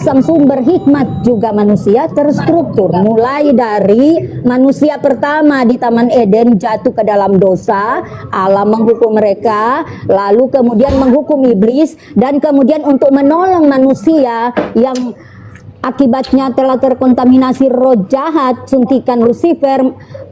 Sang sumber hikmat juga manusia terstruktur, mulai dari manusia pertama di Taman Eden jatuh ke dalam dosa, Allah menghukum mereka, lalu kemudian menghukum iblis, dan kemudian untuk menolong manusia yang akibatnya telah terkontaminasi roh jahat, suntikan Lucifer.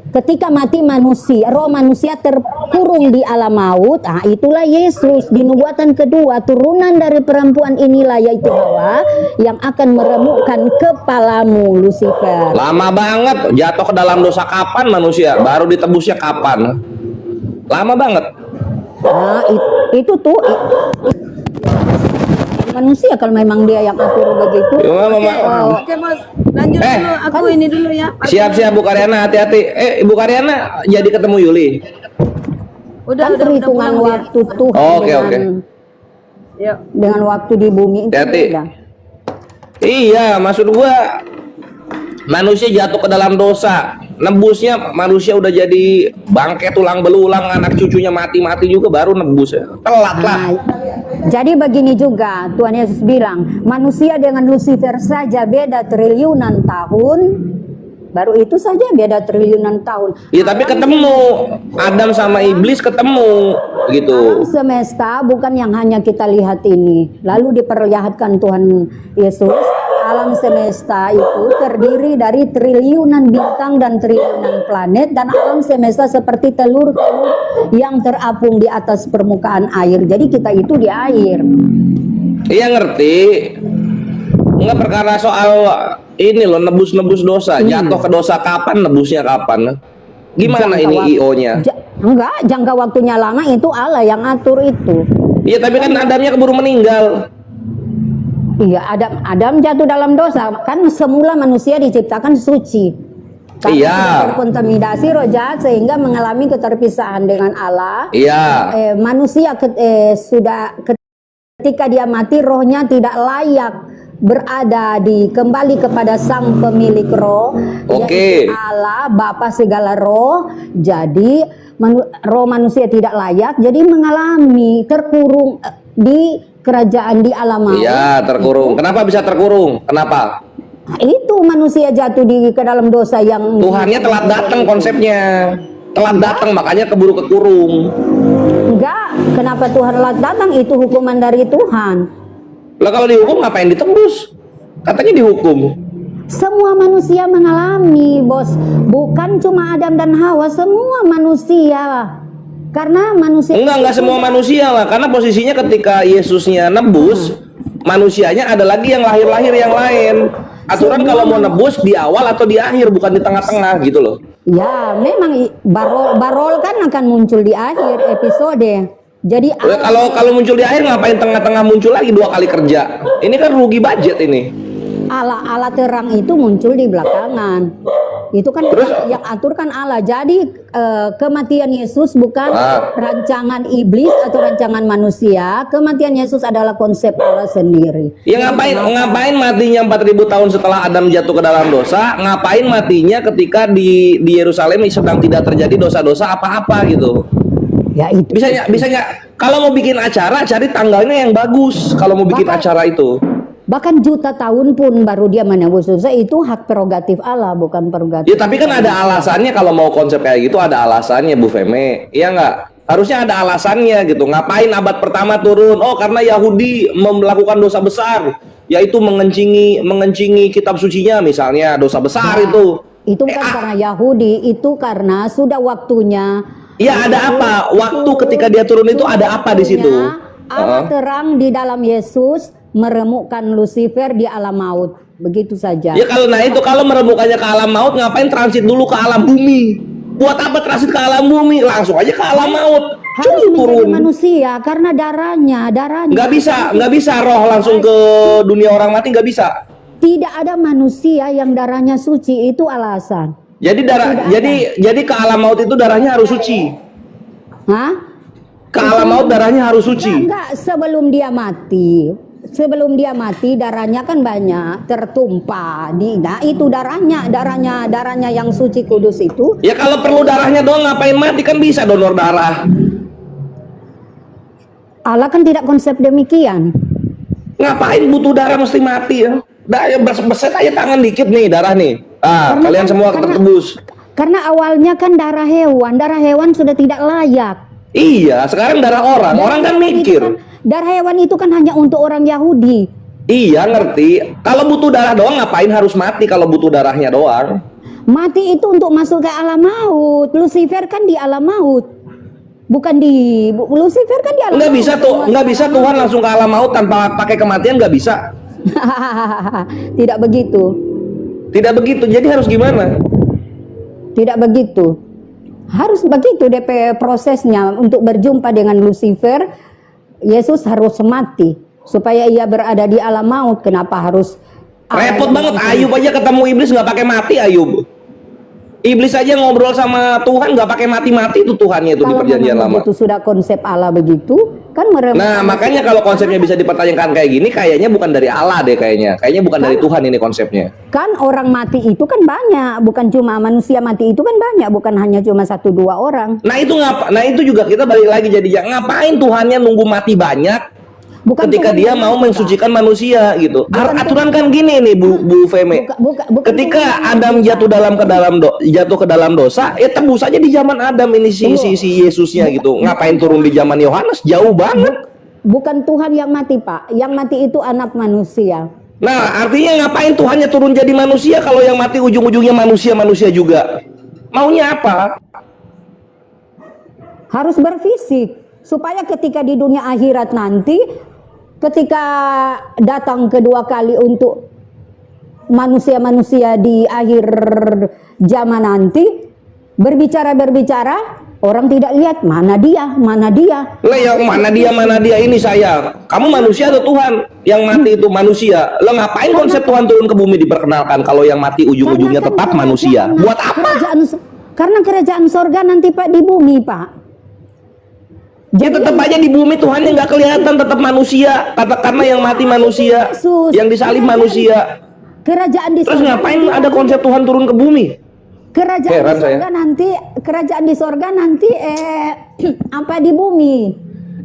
Ketika mati manusia, roh manusia terkurung di alam maut. Nah, itulah Yesus di nubuatan kedua, turunan dari perempuan inilah, yaitu Hawa, yang akan meremukkan kepalamu Lucifer. Lama banget jatuh ke dalam dosa, kapan manusia? Baru ditebusnya kapan? Lama banget. Nah, itu tuh manusia kalau memang dia yang atur begitu. Oke bos, lanjut dulu. Aku ini dulu ya. Siap-siap Bu Karyana, hati-hati. Ibu Karyana jadi ketemu Yuli. Kan perhitungan waktu tuh Oke. dengan waktu di bumi itu Hati-hati. beda. Iya, maksud gua manusia jatuh ke dalam dosa, nebusnya manusia udah jadi bangkai tulang belulang, anak cucunya mati-mati juga baru nebus ya. Telat lah. Jadi begini juga Tuhan Yesus bilang, manusia dengan Lucifer saja beda triliunan tahun. Baru itu saja beda triliunan tahun. Iya, tapi ketemu Adam sama iblis ketemu gitu. Alam semesta bukan yang hanya kita lihat ini. Lalu diperlihatkan Tuhan Yesus, alam semesta itu terdiri dari triliunan bintang dan triliunan planet, dan alam semesta seperti telur-telur yang terapung di atas permukaan air. Jadi kita itu di air. Iya, ngerti. Enggak, perkara soal ini loh, nebus-nebus dosa. Jatuh ke dosa kapan, nebusnya kapan? Gimana ini IO-nya? Enggak, jangka waktunya lama itu Allah yang atur itu. Iya, tapi kan Adamnya keburu meninggal. Iya, Adam jatuh dalam dosa. Kan semula manusia diciptakan suci. Karena Iya. terkontaminasi roh jahat sehingga mengalami keterpisahan dengan Allah. Iya. Manusia ketika dia mati, rohnya tidak layak berada kembali kepada sang pemilik roh, Oke. yaitu Allah Bapa segala roh. Jadi roh manusia tidak layak, jadi mengalami terkurung di kerajaan di alam maut. Iya, terkurung. Kenapa bisa terkurung? Kenapa? Nah, itu manusia jatuh ke dalam dosa yang Tuhannya telat datang konsepnya. Telat datang, makanya keburu kekurung. enggak. Kenapa Tuhan telat datang? Itu hukuman dari Tuhan. Lah kalau dihukum ngapain ditembus? Katanya dihukum. Semua manusia mengalami, bos. Bukan cuma Adam dan Hawa, semua manusia. Karena manusia Enggak semua manusia lah. Karena posisinya ketika Yesusnya nebus, manusianya ada lagi yang lahir-lahir yang lain. Aturan kalau mau nebus di awal atau di akhir, bukan di tengah-tengah gitu loh. Ya, memang barol kan akan muncul di akhir episode. Jadi Kalau muncul di akhir, ngapain tengah-tengah muncul lagi 2 kali kerja? Ini kan rugi budget ini. Allah terang itu muncul di belakangan. Itu kan yang atur kan Allah. Jadi kematian Yesus bukan rancangan iblis atau rancangan manusia. Kematian Yesus adalah konsep Allah sendiri. Ya ngapain matinya 4000 tahun setelah Adam jatuh ke dalam dosa? Ngapain matinya ketika di Yerusalem sedang tidak terjadi dosa-dosa apa-apa gitu? Ya itu. Bisanya kalau mau bikin acara, cari tanggalnya yang bagus. Kalau mau bikin acara itu. Bahkan juta tahun pun baru dia menebus dosa, itu hak prerogatif Allah, bukan prerogatif. Ya tapi kan ada alasannya, kalau mau konsep kayak gitu ada alasannya, Bu Feme. Iya nggak? Harusnya ada alasannya gitu. Ngapain abad pertama turun? Oh, karena Yahudi melakukan dosa besar, yaitu mengencingi kitab sucinya misalnya, dosa besar itu. Itu bukan karena Yahudi, itu karena sudah waktunya. Iya, ada apa? Waktu ketika dia turun itu ada apa di situ? Allah terang di dalam Yesus meremukkan Lucifer di alam maut. Begitu saja. Ya kalau meremukkannya ke alam maut, ngapain transit dulu ke alam bumi? Buat apa transit ke alam bumi? Langsung aja ke alam maut. Harus menjadi manusia karena darahnya. Nggak bisa roh langsung ke dunia orang mati, nggak bisa. Tidak ada manusia yang darahnya suci, itu alasan. Jadi jadi ke alam maut itu darahnya harus suci. Hah? Ke alam maut darahnya harus suci. Enggak, sebelum dia mati. Sebelum dia mati darahnya kan banyak tertumpah. Nah, itu darahnya yang suci kudus itu. Ya kalau perlu darahnya doang, ngapain mati? Kan bisa donor darah. Allah kan tidak konsep demikian. Ngapain butuh darah mesti mati ya? Beset aja tangan dikit nih, darah nih. Ah, kalian semua tertebus. Karena awalnya kan darah hewan sudah tidak layak. Iya, sekarang darah orang. Orang kan mikir. Darah hewan itu kan hanya untuk orang Yahudi. Iya, ngerti. Kalau butuh darah doang ngapain harus mati kalau butuh darahnya doang? Mati itu untuk masuk ke alam maut. Lucifer kan di alam maut. Bukan di Lucifer kan di alam Nggak maut. bisa tuh, nggak bisa Tuhan langsung ke alam maut tanpa pakai kematian, nggak bisa. Tidak begitu. Tidak begitu. Jadi harus gimana? Tidak begitu. Harus begitu DP prosesnya untuk berjumpa dengan Lucifer. Yesus harus mati supaya ia berada di alam maut. Kenapa harus Repot banget. Ayub aja ketemu iblis nggak pakai mati. Ayub, iblis aja ngobrol sama Tuhan nggak pakai mati-mati itu Tuhannya itu di kalau perjanjian memang lama. begitu sudah konsep Allah begitu kan Nah, makanya kalau konsepnya bisa dipertanyakan kayak gini, kayaknya bukan dari Allah deh kayaknya. Kayaknya bukan dari Tuhan ini konsepnya. kan orang mati itu kan banyak, bukan cuma manusia mati itu kan banyak, bukan hanya cuma 1-2 orang. Nah itu juga kita balik lagi jadi ngapain Tuhannya nunggu mati banyak Bukan ketika Tuhan dia yang mau minta. mensucikan manusia gitu. Bukan Aturan kan gini nih Bu Feme. Bukan Ketika Tuhan yang Adam minta. jatuh ke dalam dosa, ya tebus aja di zaman Adam ini si Yesusnya gitu. Ngapain turun di zaman Yohanes? Jauh banget. Bukan Tuhan yang mati, Pak. Yang mati itu anak manusia. Nah, artinya ngapain Tuhannya turun jadi manusia kalau yang mati ujung-ujungnya manusia juga? Maunya apa? Harus berfisik supaya ketika di dunia akhirat nanti, ketika datang kedua kali untuk manusia-manusia di akhir zaman nanti, berbicara orang tidak lihat mana dia. Lah yang mana dia ini saya. Kamu manusia atau Tuhan? Yang mati itu manusia. Lah ngapain konsep Tuhan turun ke bumi diperkenalkan kalau yang mati ujung-ujungnya Karena kan tetap manusia? Buat apa? Karena kerajaan sorga nanti Pak di bumi, Pak. Ya tetap aja di bumi Tuhannya nggak kelihatan, tetap manusia. Karena yang mati manusia, Yesus. yang disalib manusia. Kerajaan di Terus sorga ngapain nanti ada konsep Tuhan turun ke bumi? Heran kerajaan di sorga nanti apa di bumi?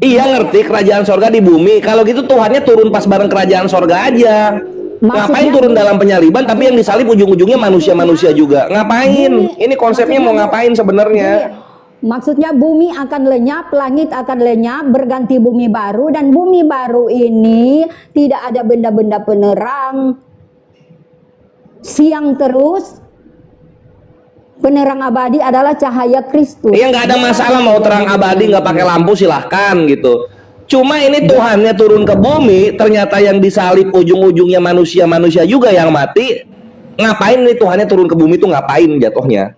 Iya ngerti kerajaan sorga di bumi. Kalau gitu Tuhannya turun pas bareng kerajaan sorga aja. Ngapain turun dalam penyaliban tapi yang disalib ujung-ujungnya manusia juga? Ngapain? Ini konsepnya mau ngapain sebenarnya? Maksudnya bumi akan lenyap, langit akan lenyap, berganti bumi baru, dan bumi baru ini tidak ada benda-benda penerang, siang terus. Penerang abadi adalah cahaya Kristus. Iya nggak ada masalah mau terang abadi nggak pakai lampu silahkan gitu. Cuma ini Tuhannya turun ke bumi, ternyata yang disalib ujung-ujungnya manusia juga yang mati. Ngapain nih Tuhannya turun ke bumi itu ngapain jatuhnya?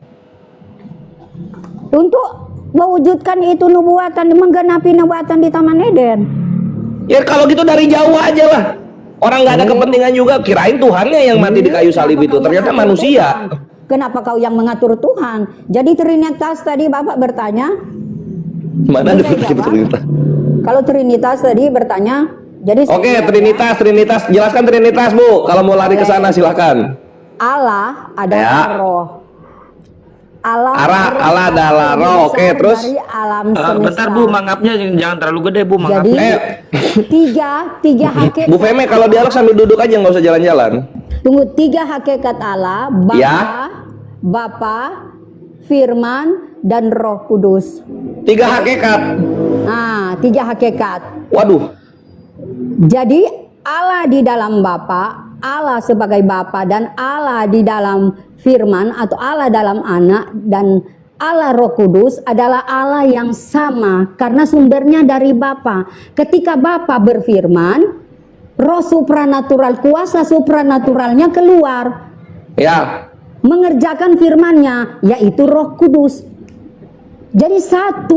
Untuk mewujudkan itu nubuatan, menggenapi nubuatan di Taman Eden. Ya kalau gitu dari jauh aja lah. Orang nggak ada kepentingan juga. Kirain Tuhannya yang mati di kayu salib itu, ternyata manusia. Kenapa kau yang mengatur Tuhan? Jadi Trinitas tadi Bapak bertanya. Mana ada Trinitas? Kalau Trinitas tadi bertanya, jadi Oke, Trinitas, jelaskan Trinitas, Bu. Kalau mau lari ke sana silakan. Allah adalah roh. Allah adalah roh. Oke, terus dari alam semesta. Bentar Bu, mangapnya jangan terlalu gede Bu, Jadi mangapnya. tiga hakikat. Bu Feme kalau dialog sambil duduk aja nggak usah jalan-jalan. Tunggu, 3 hakikat Allah, Bapa, Ya. Bapa, Firman, dan Roh Kudus. 3 hakikat. Nah, 3 hakikat. Waduh. Jadi Allah di dalam Bapa, Allah sebagai Bapa, dan Allah di dalam Firman atau Allah dalam Anak, dan Allah Roh Kudus adalah Allah yang sama karena sumbernya dari Bapa. Ketika Bapa berfirman, roh supranatural, kuasa supranaturalnya keluar. Ya. Mengerjakan firman-Nya, yaitu Roh Kudus. Jadi 1,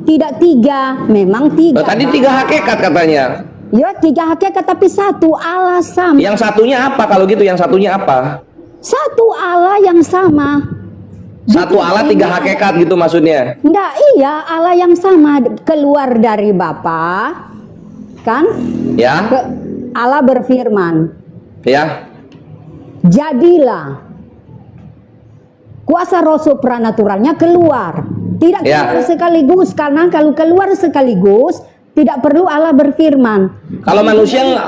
tidak 3, memang 3. Tadi 3 hakikat katanya. Ya 3 hakikat tapi 1 Allah sama. Yang satunya apa kalau gitu? Yang satunya apa? 1 Allah yang sama. Satu Allah 3 hakikat gitu maksudnya. Enggak, iya Allah yang sama keluar dari Bapa, kan? Ya. Allah berfirman, Ya. jadilah. Kuasa roh supranaturalnya keluar. Tidak Ya. keluar sekaligus, karena kalau keluar sekaligus Tidak perlu Allah berfirman. Kalau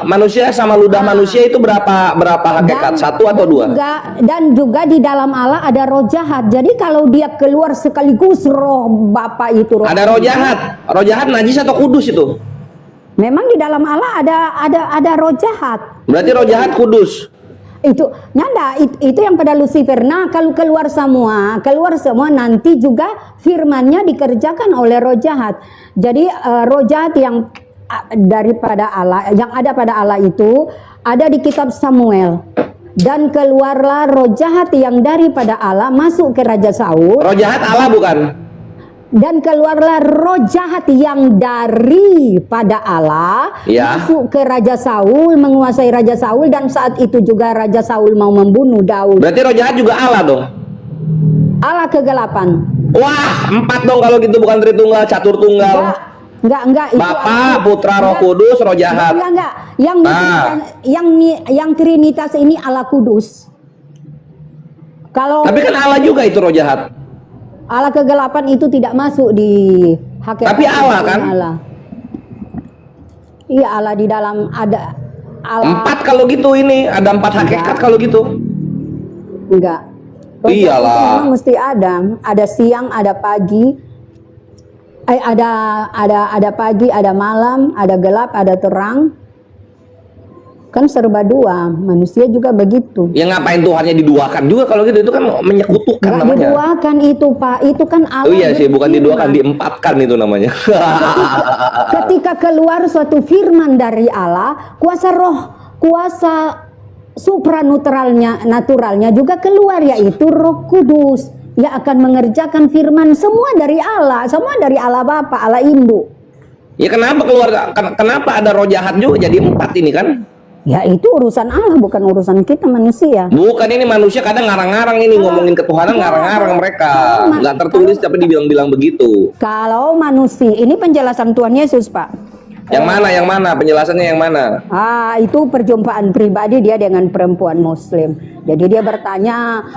manusia sama ludah manusia itu berapa hakikat? Satu atau dua? Dan juga di dalam Allah ada roh jahat. Jadi kalau dia keluar sekaligus roh Bapa itu roh. Ada roh jahat. Roh jahat najis atau kudus itu? Memang di dalam Allah ada roh jahat. Berarti roh jahat kudus. Itu nyanda itu yang pada Lucifer. Nah, kalau keluar semua nanti juga firman-Nya dikerjakan oleh roh jahat. Jadi roh jahat yang daripada Allah, yang ada pada Allah itu ada di kitab Samuel. Dan keluarlah roh jahat yang daripada Allah masuk ke Raja Saul. Roh jahat Allah bukan? Dan keluarlah roh jahat yang daripada Allah masuk ke Raja Saul, menguasai Raja Saul, dan saat itu juga Raja Saul mau membunuh Daud. Berarti roh jahat juga Allah dong? Allah kegelapan. Wah, 4 dong kalau gitu, bukan Tritunggal, Catur Tunggal. Enggak itu Bapa, Putra, Roh Kudus, roh jahat. Enggak. Yang Trinitas ini Allah Kudus. Tapi kan Allah juga itu roh jahat. Allah kegelapan itu tidak masuk di hakikat. Tapi Allah kan? Allah. Iya, Allah di dalam ada Allah. 4 kalau gitu, ini ada 4 hakikat kalau gitu. Enggak. Iyalah. Mesti ada siang, ada pagi. Ada pagi, ada malam, ada gelap, ada terang. Kan serba dua, manusia juga begitu. Ya ngapain Tuhannya diduakan juga kalau gitu, itu kan menyekutukan namanya. Diduakan itu Pak, itu kan Allah. Oh iya sih, bukan diduakan, diempatkan itu namanya. Ketika keluar suatu firman dari Allah, kuasa naturalnya juga keluar, yaitu Roh Kudus yang akan mengerjakan firman semua dari Allah Bapa, Allah Induk. Ya kenapa ada roh jahat juga jadi 4 ini kan? Ya itu urusan Allah, bukan urusan kita manusia. Bukan, ini manusia kadang ngarang-ngarang ini, ngomongin ketuhanan ngarang-ngarang mereka. Nggak tertulis tapi dibilang-bilang begitu. Kalau manusia, ini penjelasan Tuhan Yesus Pak. Yang mana? Penjelasannya yang mana? Itu perjumpaan pribadi dia dengan perempuan Muslim. Jadi dia bertanya,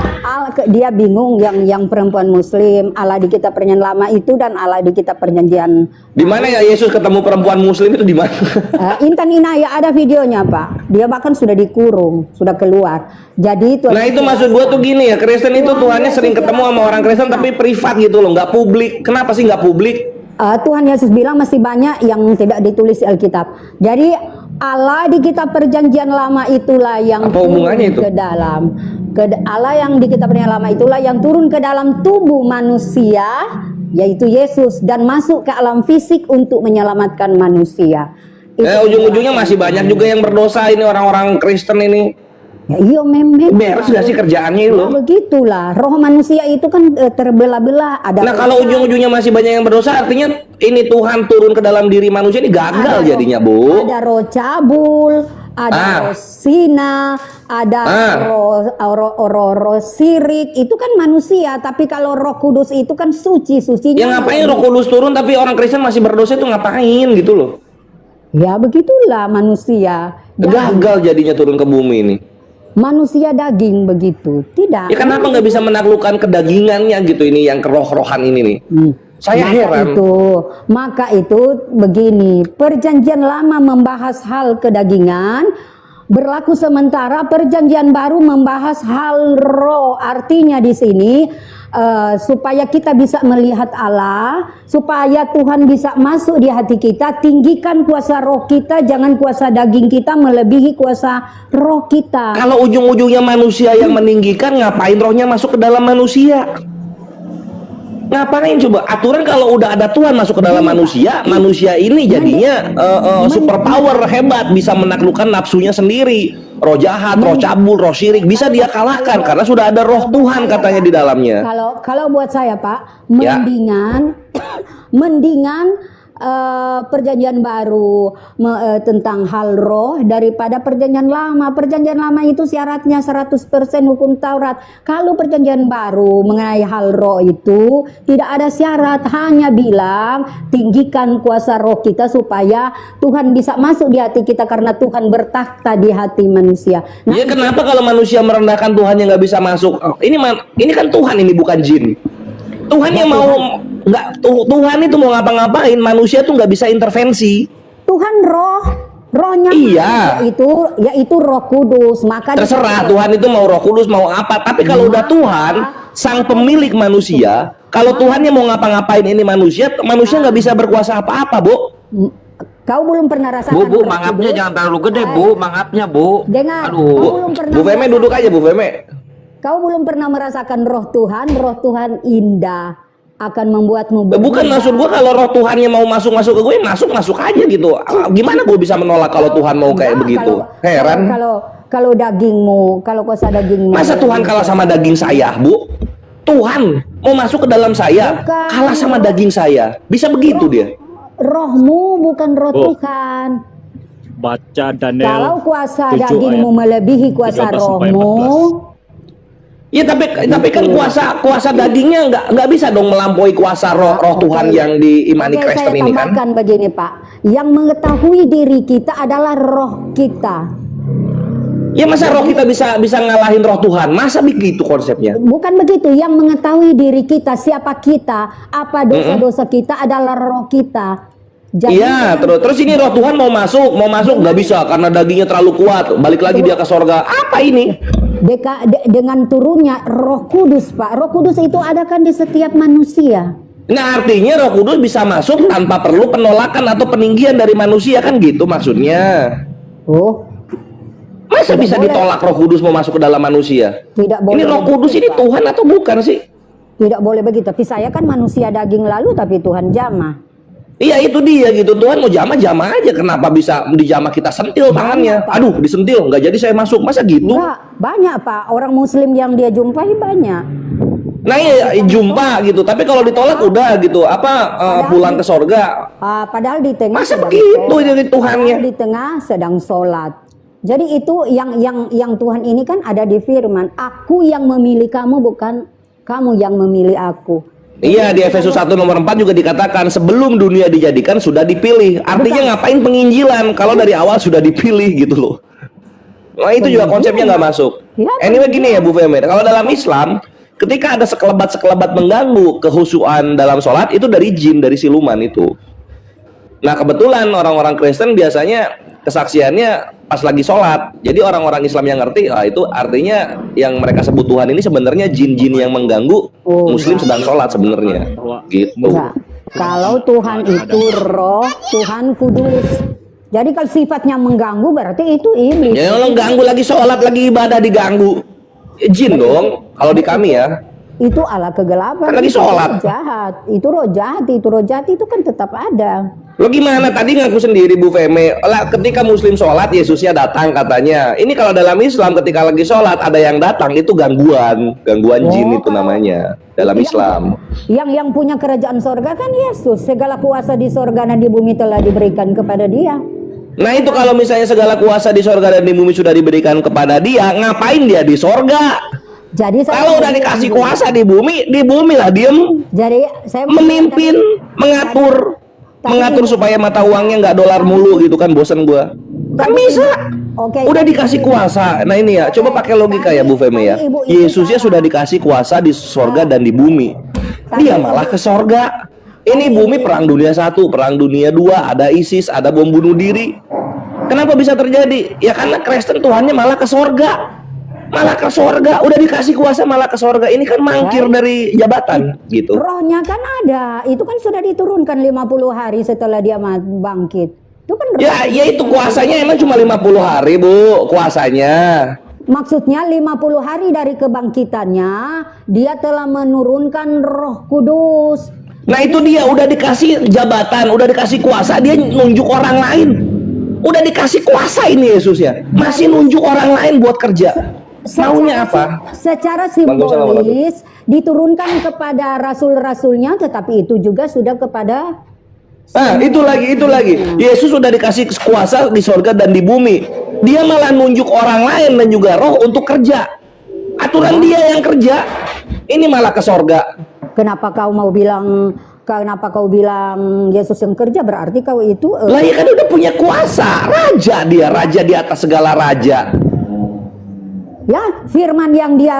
dia bingung yang perempuan Muslim, Allah di kitab perjanjian lama itu dan Allah di kitab perjanjian. Di mana ya Yesus ketemu perempuan Muslim itu di mana? Intan Inaya ada videonya Pak. Dia bahkan sudah dikurung, sudah keluar. Jadi Tuhan. Nah itu maksud gua tuh gini ya, Kristen itu Tuhannya sering ketemu sama orang Kristen tapi privat gitu loh, nggak publik. Kenapa sih nggak publik? Tuhan Yesus bilang masih banyak yang tidak ditulis di Alkitab. Jadi Allah di kitab perjanjian lama itulah yang turun ke dalam Allah yang di kitab perjanjian lama itulah yang turun ke dalam tubuh manusia, yaitu Yesus, dan masuk ke alam fisik untuk menyelamatkan manusia. Ujung-ujungnya masih banyak juga yang berdosa ini orang-orang Kristen ini. Ya iya memang. Beres gak sih kerjaannya loh? Begitulah, roh manusia itu kan terbelah-belah. Nah kalau ujung-ujungnya masih banyak yang berdosa, artinya ini Tuhan turun ke dalam diri manusia ini gagal jadinya, Bu. Ada roh cabul, ada roh sina, ada roh sirik, itu kan manusia. Tapi kalau Roh Kudus itu kan sucinya. Ya ngapain Roh Kudus turun tapi orang Kristen masih berdosa itu ngapain gitu loh? Ya begitulah manusia. Gagal jadinya turun ke bumi ini. Manusia daging begitu, tidak. Ya kenapa nggak bisa menaklukkan kedagingannya gitu, ini yang keroh-rohan ini nih? Saya heran. Maka itu begini, perjanjian lama membahas hal kedagingan, berlaku sementara perjanjian baru membahas hal roh. Artinya di sini supaya kita bisa melihat Allah, supaya Tuhan bisa masuk di hati kita, tinggikan kuasa roh kita, jangan kuasa daging kita melebihi kuasa roh kita. Kalau ujung-ujungnya manusia yang meninggikan, ngapain rohnya masuk ke dalam manusia? Ngapain coba? Aturan kalau udah ada Tuhan masuk ke dalam manusia, manusia ini jadinya super power, hebat, bisa menaklukkan nafsunya sendiri. Roh jahat, roh cabul, roh syirik bisa dia kalahkan karena sudah ada roh Tuhan katanya di dalamnya. Kalau buat saya Pak, mendingan perjanjian baru tentang hal roh daripada perjanjian lama. Perjanjian lama itu syaratnya 100% hukum Taurat. Kalau perjanjian baru mengenai hal roh itu tidak ada syarat, hanya bilang tinggikan kuasa roh kita supaya Tuhan bisa masuk di hati kita karena Tuhan bertakhta di hati manusia. Ya kenapa kalau manusia merendahkan Tuhan yang nggak bisa masuk? Ini kan Tuhan, ini bukan jin. Tuhan yang mau Tuhan itu mau ngapa-ngapain, manusia tuh nggak bisa intervensi. Tuhan rohnya Iya. yaitu Roh Kudus. Maka Terserah Tuhan itu mau Roh Kudus mau apa, tapi kalau udah Tuhan sang pemilik manusia, kalau Tuhannya mau ngapa-ngapain ini manusia nggak bisa berkuasa apa-apa, Bu. Kau belum pernah rasakan Bu, Roh mangapnya Kudus? jangan terlalu gede, Bu. Mangapnya, Bu. Dengar, kau Aduh. belum pernah Bu Feme duduk aja, Bu Feme. Kau belum pernah merasakan roh Tuhan indah akan membuatmu Bukan maksud gua kalau roh Tuhannya mau masuk ke gue, masuk aja gitu. Gimana gue bisa menolak kalau Tuhan mau kayak Enggak, begitu? Heran. Kalau dagingmu, kalau kuasa dagingmu. Masa Tuhan kalah sama daging saya, Bu? Tuhan mau masuk ke dalam saya, Bukan. kalah sama daging saya. Bisa begitu dia? Rohmu bukan roh Tuhan. Baca Daniel. Kalau kuasa 7 dagingmu ayat melebihi kuasa 13 sampai rohmu, Ya tapi kan kuasa dagingnya nggak bisa dong melampaui kuasa roh Tuhan yang diimani Oke, Kristen saya ini kan? tambahkan begini Pak, yang mengetahui diri kita adalah roh kita. Ya masa roh kita bisa ngalahin roh Tuhan? Masa begitu konsepnya? Bukan begitu, yang mengetahui diri kita, siapa kita, apa dosa-dosa kita adalah roh kita. Jadi Iya, terus ini roh Tuhan mau masuk nggak bisa karena dagingnya terlalu kuat. Balik lagi dia ke sorga. Apa ini? dengan turunnya Roh Kudus, Pak. Roh Kudus itu ada kan di setiap manusia. Nah artinya roh kudus bisa masuk tanpa perlu penolakan atau peninggian dari manusia kan gitu maksudnya. Oh, Masa Tidak bisa boleh. ditolak roh kudus mau masuk ke dalam manusia? tidak boleh. Ini roh kudus begitu, ini Pak. Tuhan atau bukan sih? Tidak boleh begitu. Tapi saya kan manusia daging lalu, tapi Tuhan jamah. Iya itu dia gitu, Tuhan mau jamah aja, kenapa bisa dijamah kita sentil tangannya? Aduh disentil, nggak jadi saya masuk, masa gitu? Enggak, banyak Pak. Orang Muslim yang dia jumpai banyak. Nah ya jumpa gitu, tapi kalau ditolak udah gitu, pulang ke sorga. Padahal di tengah Masa sedang begitu sholat. ini Tuhannya? Padahal di tengah sedang sholat. Jadi itu yang Tuhan ini kan ada di firman. Aku yang memilih kamu, bukan kamu yang memilih aku. Iya di Efesus 1 nomor 4 juga dikatakan sebelum dunia dijadikan sudah dipilih. Artinya ngapain penginjilan kalau dari awal sudah dipilih gitu loh. Nah itu juga konsepnya nggak masuk. Ya, Anyway gini ya Bu Feme, kalau dalam Islam ketika ada sekelebat mengganggu kehusuan dalam sholat itu dari jin, dari siluman itu. Nah kebetulan orang-orang Kristen biasanya kesaksiannya pas lagi sholat. Jadi orang-orang Islam yang ngerti, itu artinya yang mereka sebut Tuhan ini sebenarnya jin-jin yang mengganggu Muslim sedang sholat sebenarnya. Gitu. Enggak. Kalau Tuhan itu roh, Tuhan kudus. Jadi kalau sifatnya mengganggu berarti itu iblis. Ya lo ganggu lagi sholat, lagi ibadah diganggu. Jin dong, kalau di kami ya. Itu ala kegelapan. Kan lagi itu sholat. roh jahat. Itu roh jahat itu kan tetap ada. Lo gimana tadi ngaku sendiri Bu Feme lah ketika Muslim sholat Yesusnya datang katanya. Ini kalau dalam Islam ketika lagi sholat ada yang datang itu gangguan jin itu namanya dalam Islam. Yang punya kerajaan sorga kan Yesus. Segala kuasa di sorga dan di bumi telah diberikan kepada dia. Nah itu kalau misalnya segala kuasa di sorga dan di bumi sudah diberikan kepada dia, ngapain dia di sorga? Jadi Kalau udah dikasih kuasa di bumi lah diem, Jadi saya memimpin, mengatur supaya mata uangnya nggak dolar mulu gitu kan, bosen gua. Kan bisa. Oke. Udah dikasih kuasa. Nah ini ya, coba pakai logika ya Bu Feme ya. Yesusnya sudah dikasih kuasa di sorga dan di bumi. Dia malah ke sorga. Ini bumi perang dunia 1, perang dunia 2, ada ISIS, ada bom bunuh diri. Kenapa bisa terjadi? Ya karena Kristen Tuhannya malah ke sorga. Malah ke sorga, udah dikasih kuasa malah ke sorga. Ini kan mangkir dari jabatan gitu. Rohnya kan ada. Itu kan sudah diturunkan 50 hari setelah dia bangkit. Itu kan roh. Ya itu kuasanya emang cuma 50 hari Bu, kuasanya. Maksudnya 50 hari dari kebangkitannya dia telah menurunkan Roh Kudus. Nah itu dia udah dikasih jabatan, udah dikasih kuasa, dia nunjuk orang lain. Udah dikasih kuasa ini Yesus ya, masih nunjuk orang lain buat kerja. Maunya apa? Secara simbolis diturunkan kepada rasul-rasulnya, tetapi itu juga sudah kepada itu lagi. Yesus sudah dikasih kuasa di sorga dan di bumi. Dia malah nunjuk orang lain dan juga roh untuk kerja. Aturan dia yang kerja. Ini malah ke sorga. Kenapa kau bilang Yesus yang kerja, berarti kau itu Lah ya kan udah punya kuasa, raja di atas segala raja. ya, firman yang dia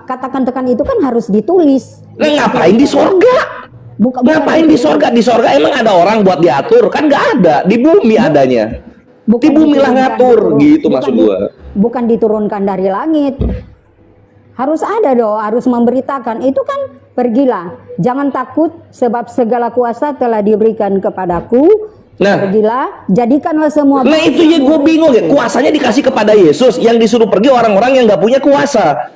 katakan tekan itu kan harus ditulis. Nah ngapain di sorga? Bukan Ngapain di sorga? Di sorga emang ada orang buat diatur? Kan nggak ada. Di bumi adanya. Di bumi lah ngatur, gitu maksud gua. Bukan diturunkan dari langit. Harus ada dong, harus memberitakan. Itu kan pergilah, jangan takut sebab segala kuasa telah diberikan kepadaku. Nah. Pergilah, jadikanlah semua. Nah itu ya gue bingung ya, kuasanya dikasih kepada Yesus, yang disuruh pergi orang-orang yang nggak punya kuasa.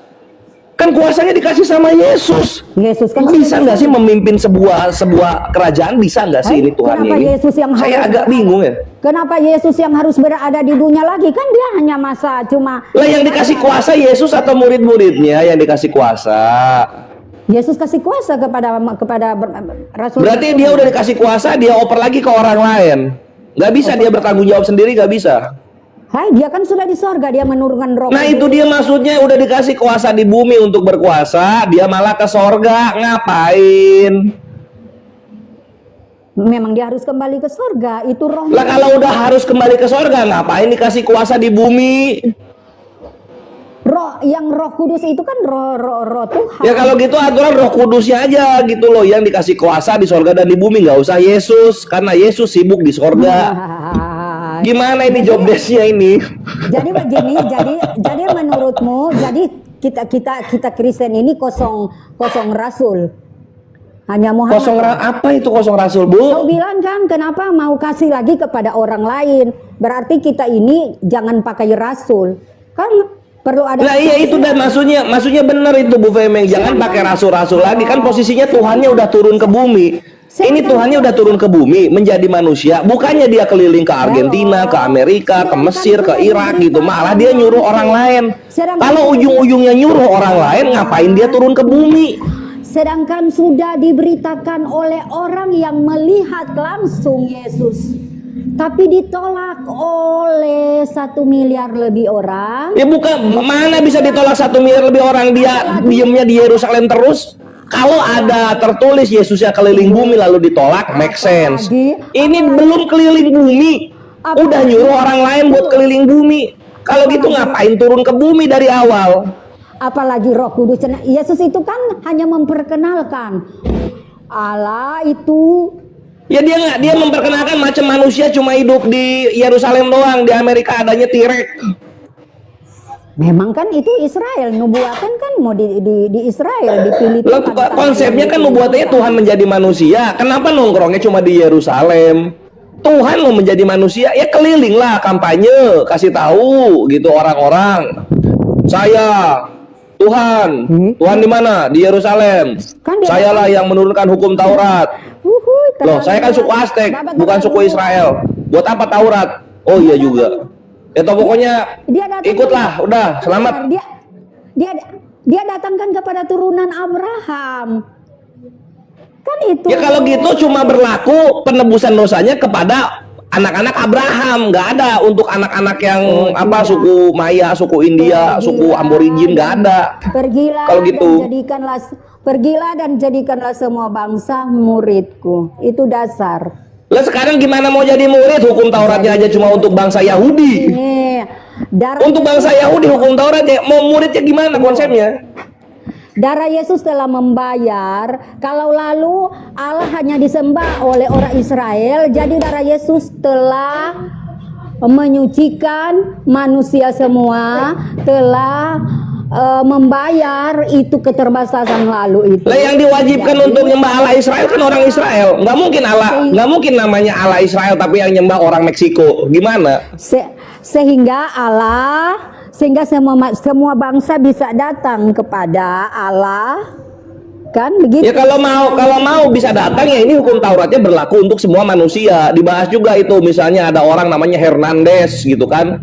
Kan kuasanya dikasih sama Yesus. Yesus kan Bisa nggak sih memimpin sebuah kerajaan? Bisa nggak sih ini Tuhan kenapa ini? Yesus yang Saya harus agak bingung ya. Kenapa Yesus yang harus berada di dunia lagi? Kan dia hanya masa cuma. Lah yang dikasih kuasa Yesus atau murid-muridnya yang dikasih kuasa? Yesus kasih kuasa kepada Rasul. Berarti dia udah dikasih kuasa, dia oper lagi ke orang lain. Nggak bisa dia bertanggung jawab sendiri, nggak bisa. Hai, dia kan sudah di sorga, dia menurunkan roh. Nah itu dia maksudnya udah dikasih kuasa di bumi untuk berkuasa, dia malah ke sorga, ngapain? Memang dia harus kembali ke sorga, itu roh. Lah kalau udah harus kembali ke sorga, ngapain dikasih kuasa di bumi? Roh kudus itu kan roh Tuhan. Ya kalau gitu aturan roh kudusnya aja gitu loh, yang dikasih kuasa di sorga dan di bumi, nggak usah Yesus, karena Yesus sibuk di sorga. Gimana ini job desk-nya ini? Jadi begini, jadi menurutmu, jadi kita Kristen ini kosong rasul. Hanya Muhammad. Apa itu kosong rasul, Bu? Kau bilang kan kenapa mau kasih lagi kepada orang lain? Berarti kita ini jangan pakai rasul. Kan perlu ada. Nah iya itu dan maksudnya benar itu Bu Femeng, jangan pakai rasul-rasul lagi, kan posisinya Tuhannya udah turun ke bumi. Ini Tuhannya udah turun ke bumi menjadi manusia, bukannya dia keliling ke Argentina, ke Amerika, ke Mesir, ke Irak gitu, malah dia nyuruh orang lain. Kalau ujung-ujungnya nyuruh orang lain, ngapain dia turun ke bumi? Sedangkan sudah diberitakan oleh orang yang melihat langsung Yesus, tapi ditolak oleh 1 miliar lebih orang. Ya bukan, mana bisa ditolak 1 miliar lebih orang, dia diemnya di Yerusalem terus. Kalau ada tertulis Yesusnya keliling bumi lalu ditolak, make sense. Ini belum keliling bumi, udah nyuruh orang lain buat keliling bumi. Kalau gitu ngapain turun ke bumi dari awal? Apalagi Roh Kudus. Yesus itu kan hanya memperkenalkan Allah itu. Ya dia memperkenalkan macam manusia cuma hidup di Yerusalem doang, di Amerika adanya T-Rex. Memang kan itu Israel, nubuatan kan mau di Israel dipilih. Loh, konsepnya kan nubuatannya Tuhan menjadi manusia. Kenapa nongkrongnya cuma di Yerusalem? Tuhan mau menjadi manusia, ya keliling lah kampanye, kasih tahu gitu orang-orang. Saya Tuhan, Tuhan di mana? Di Yerusalem. Kan Sayalah yang menurunkan hukum Taurat. Loh, saya kan suku Aztek, bukan suku Israel. Buat apa Taurat? Oh iya juga. Ya toh pokoknya ikutlah, udah selamat. Dia datangkan kepada turunan Abraham. Kan itu. Ya kalau gitu cuma berlaku penebusan dosanya kepada anak-anak Abraham, nggak ada untuk anak-anak yang suku Maya, suku India, suku Aborigin, nggak ada. Pergilah kalau gitu. Dan jadikanlah semua bangsa muridku. Itu dasar. Lah sekarang gimana mau jadi murid? Hukum Tauratnya aja cuma untuk bangsa Yahudi. Untuk bangsa Yahudi hukum Tauratnya, mau muridnya gimana konsepnya? Darah Yesus telah membayar. Kalau lalu Allah hanya disembah oleh orang Israel, jadi darah Yesus telah menyucikan manusia semua, telah membayar itu keterbatasan lalu itu. Lah yang diwajibkan untuk nyembah Allah Israel kan orang Israel. Nggak mungkin namanya Allah Israel tapi yang nyembah orang Meksiko. Gimana? Sehingga semua bangsa bisa datang kepada Allah. Kan begitu. Ya kalau mau bisa datang, ya ini hukum Tauratnya berlaku untuk semua manusia. Dibahas juga itu, misalnya ada orang namanya Hernandez gitu kan,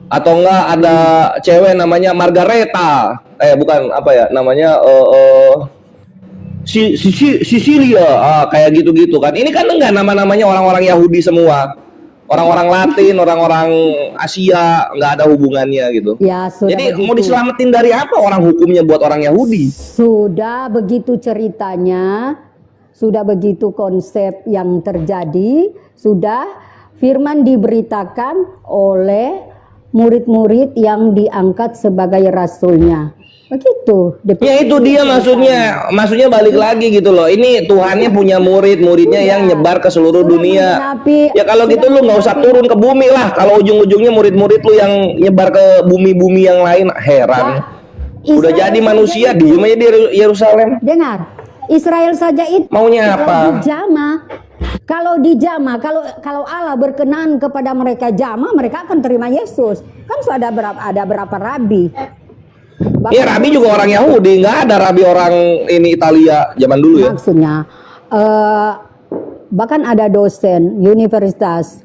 atau enggak ada cewek namanya Margareta, bukan apa ya namanya, Sicilia, kayak gitu-gitu kan. Ini kan enggak nama-namanya orang-orang Yahudi semua, orang-orang Latin, orang-orang Asia, nggak ada hubungannya gitu. Ya, jadi begitu. mau diselamatin dari apa orang hukumnya buat orang Yahudi? Sudah begitu ceritanya, sudah begitu konsep yang terjadi, sudah firman diberitakan oleh murid-murid yang diangkat sebagai rasulnya. Begitu. Ya itu dia maksudnya balik lagi gitu loh. Ini Tuhannya punya murid-muridnya yang nyebar ke seluruh Sudah dunia. menggenapi- Ya kalau gitu lu nggak usah turun ke bumi lah. Kalau ujung-ujungnya murid-murid lu yang nyebar ke bumi-bumi yang lain, heran. Udah Israel jadi saja manusia itu- diem aja di Yerusalem. Dengar, Israel saja itu Maunya kalau apa? dijamah, kalau Allah berkenan kepada mereka jamah, mereka akan terima Yesus. Kan sudah ada berapa rabi. Ya Rabi juga orang Yahudi, nggak ada Rabi orang ini Italia zaman dulu ya. Maksudnya bahkan ada dosen universitas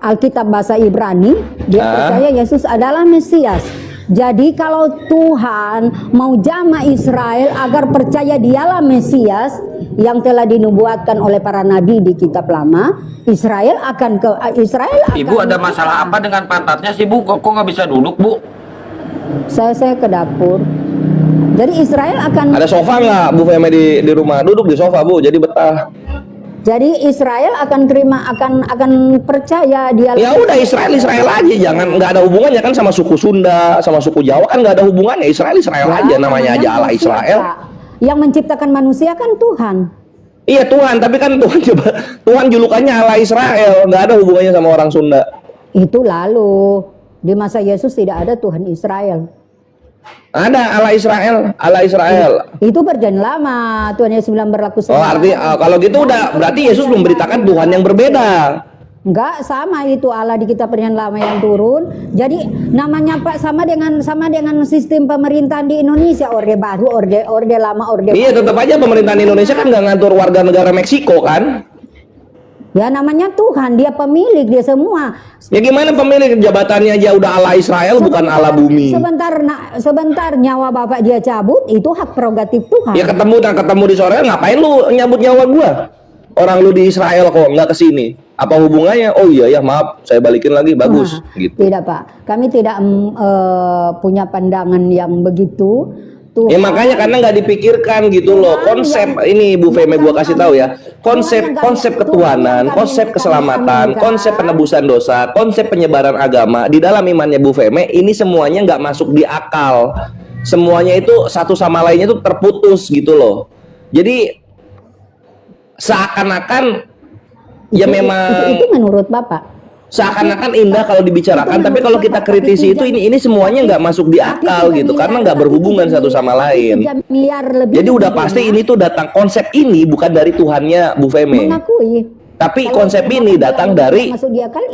Alkitab bahasa Ibrani, dia percaya Yesus adalah Mesias. Jadi kalau Tuhan mau jamah Israel agar percaya dialah Mesias yang telah dinubuatkan oleh para nabi di kitab lama, Israel akan Ibu ada masalah apa dengan pantatnya sih Bu? Kok nggak bisa duduk Bu? Saya ke dapur. Jadi Israel akan Ada sofa nggak Bu Feme di rumah? Duduk di sofa Bu, jadi betah. Jadi Israel akan percaya dia. Ya udah Israel aja, jangan, nggak ada hubungannya kan sama suku Sunda, sama suku Jawa kan nggak ada hubungannya. Israel aja, namanya aja Allah manusia, Israel. Pak. Yang menciptakan manusia kan Tuhan. Iya Tuhan, tapi kan Tuhan julukannya Allah Israel, nggak ada hubungannya sama orang Sunda. Itu lalu di masa Yesus tidak ada Tuhan Israel. Ada Allah Israel. Itu perjanjian lama, Tuhan Yesus bilang berlaku Oh arti kalau gitu udah berarti Yesus memberitakan Tuhan yang berbeda. Enggak, sama itu Allah di kitab perjanjian lama yang turun. Jadi namanya Pak sama dengan sistem pemerintahan di Indonesia, orde baru, orde lama, orde Iya baru. tetap aja pemerintahan Indonesia kan nggak ngatur warga negara Meksiko kan? Ya namanya Tuhan, dia pemilik, dia semua. Ya gimana pemilik jabatannya aja udah Allah Israel bukan Allah bumi. Sebentar nyawa bapak dia cabut, itu hak prerogatif Tuhan. Ya ketemu di sore ngapain lu nyabut nyawa gua? Orang lu di Israel kok nggak kesini? Apa hubungannya? Oh iya ya maaf, saya balikin lagi bagus Nah, gitu. Tidak Pak, kami tidak punya pandangan yang begitu. Tuhan, Ya makanya karena nggak dipikirkan gitu loh konsep ini Bu Feme gua kasih tahu ya, konsep ketuhanan, konsep keselamatan, konsep penebusan dosa, konsep penyebaran agama di dalam imannya Bu Feme ini semuanya nggak masuk di akal, semuanya itu satu sama lainnya itu terputus gitu loh. Jadi seakan-akan ya memang itu menurut Bapak. seakan-akan indah kalau dibicarakan, tapi kalau kita kritisi itu ini semuanya nggak masuk di akal gitu karena nggak berhubungan satu sama lain. Jadi udah pasti ini tuh datang konsep ini bukan dari Tuhannya Bu Feme, mengakui. tapi konsep ini datang dari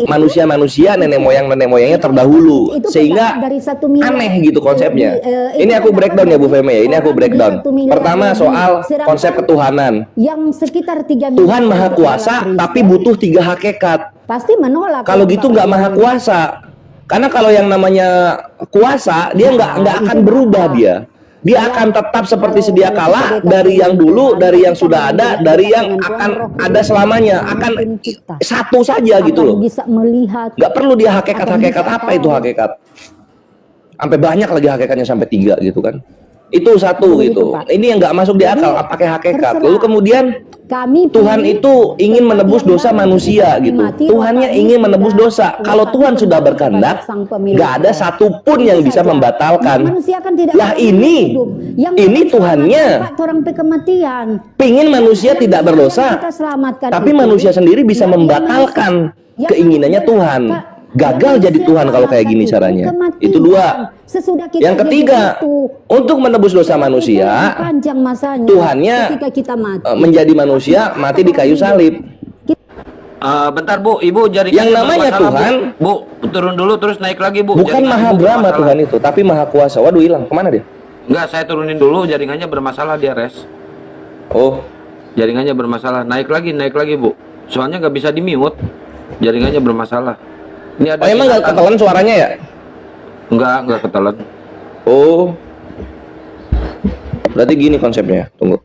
manusia-manusia nenek moyangnya terdahulu, sehingga aneh gitu konsepnya. Ini aku breakdown ya Bu Feme ya, ini aku breakdown. Pertama soal konsep ketuhanan. Yang sekitar 3 Tuhan maha kuasa tapi butuh 3 hakikat. pasti menolak. Kalau gitu nggak maha kuasa, karena kalau yang namanya kuasa dia nggak akan berubah, dia akan tetap seperti sedia kala dari yang dulu, dari yang sudah ada, dari yang akan ada selamanya, akan satu saja gitu loh. Bisa melihat. Nggak perlu dia hakikat apa itu hakikat, sampai banyak lagi hakikatnya sampai 3 gitu kan. Itu satu gitu. Ini yang nggak masuk di akal, pakai hakikat. Lalu kemudian Tuhan itu ingin menebus dosa manusia gitu. Tuhannya ingin menebus dosa. Kalau Tuhan sudah berkehendak, nggak ada satupun yang bisa membatalkan. Lah ini Tuhannya pingin manusia tidak berdosa, tapi manusia sendiri bisa membatalkan keinginannya Tuhan. Gagal jadi Tuhan kalau kayak gini caranya. Itu 2. Yang ketiga, untuk menebus dosa manusia, Tuhannya menjadi manusia, mati di kayu salib. Bentar Bu, Ibu jaringannya Yang namanya bermasalah, Tuhan, Bu, turun dulu terus naik lagi Bu. bukan Jaringan maha Ibu Brahma bermasalah. Tuhan itu, tapi maha kuasa. Waduh hilang, kemana dia? Enggak, saya turunin dulu, jaringannya bermasalah dia res. Oh, Jaringannya bermasalah, naik lagi Bu. Soalnya nggak bisa di mute, jaringannya bermasalah. Ini ada. oh emang nggak ketelan suaranya ya? Nggak ketelan. Oh, berarti gini konsepnya. Tunggu.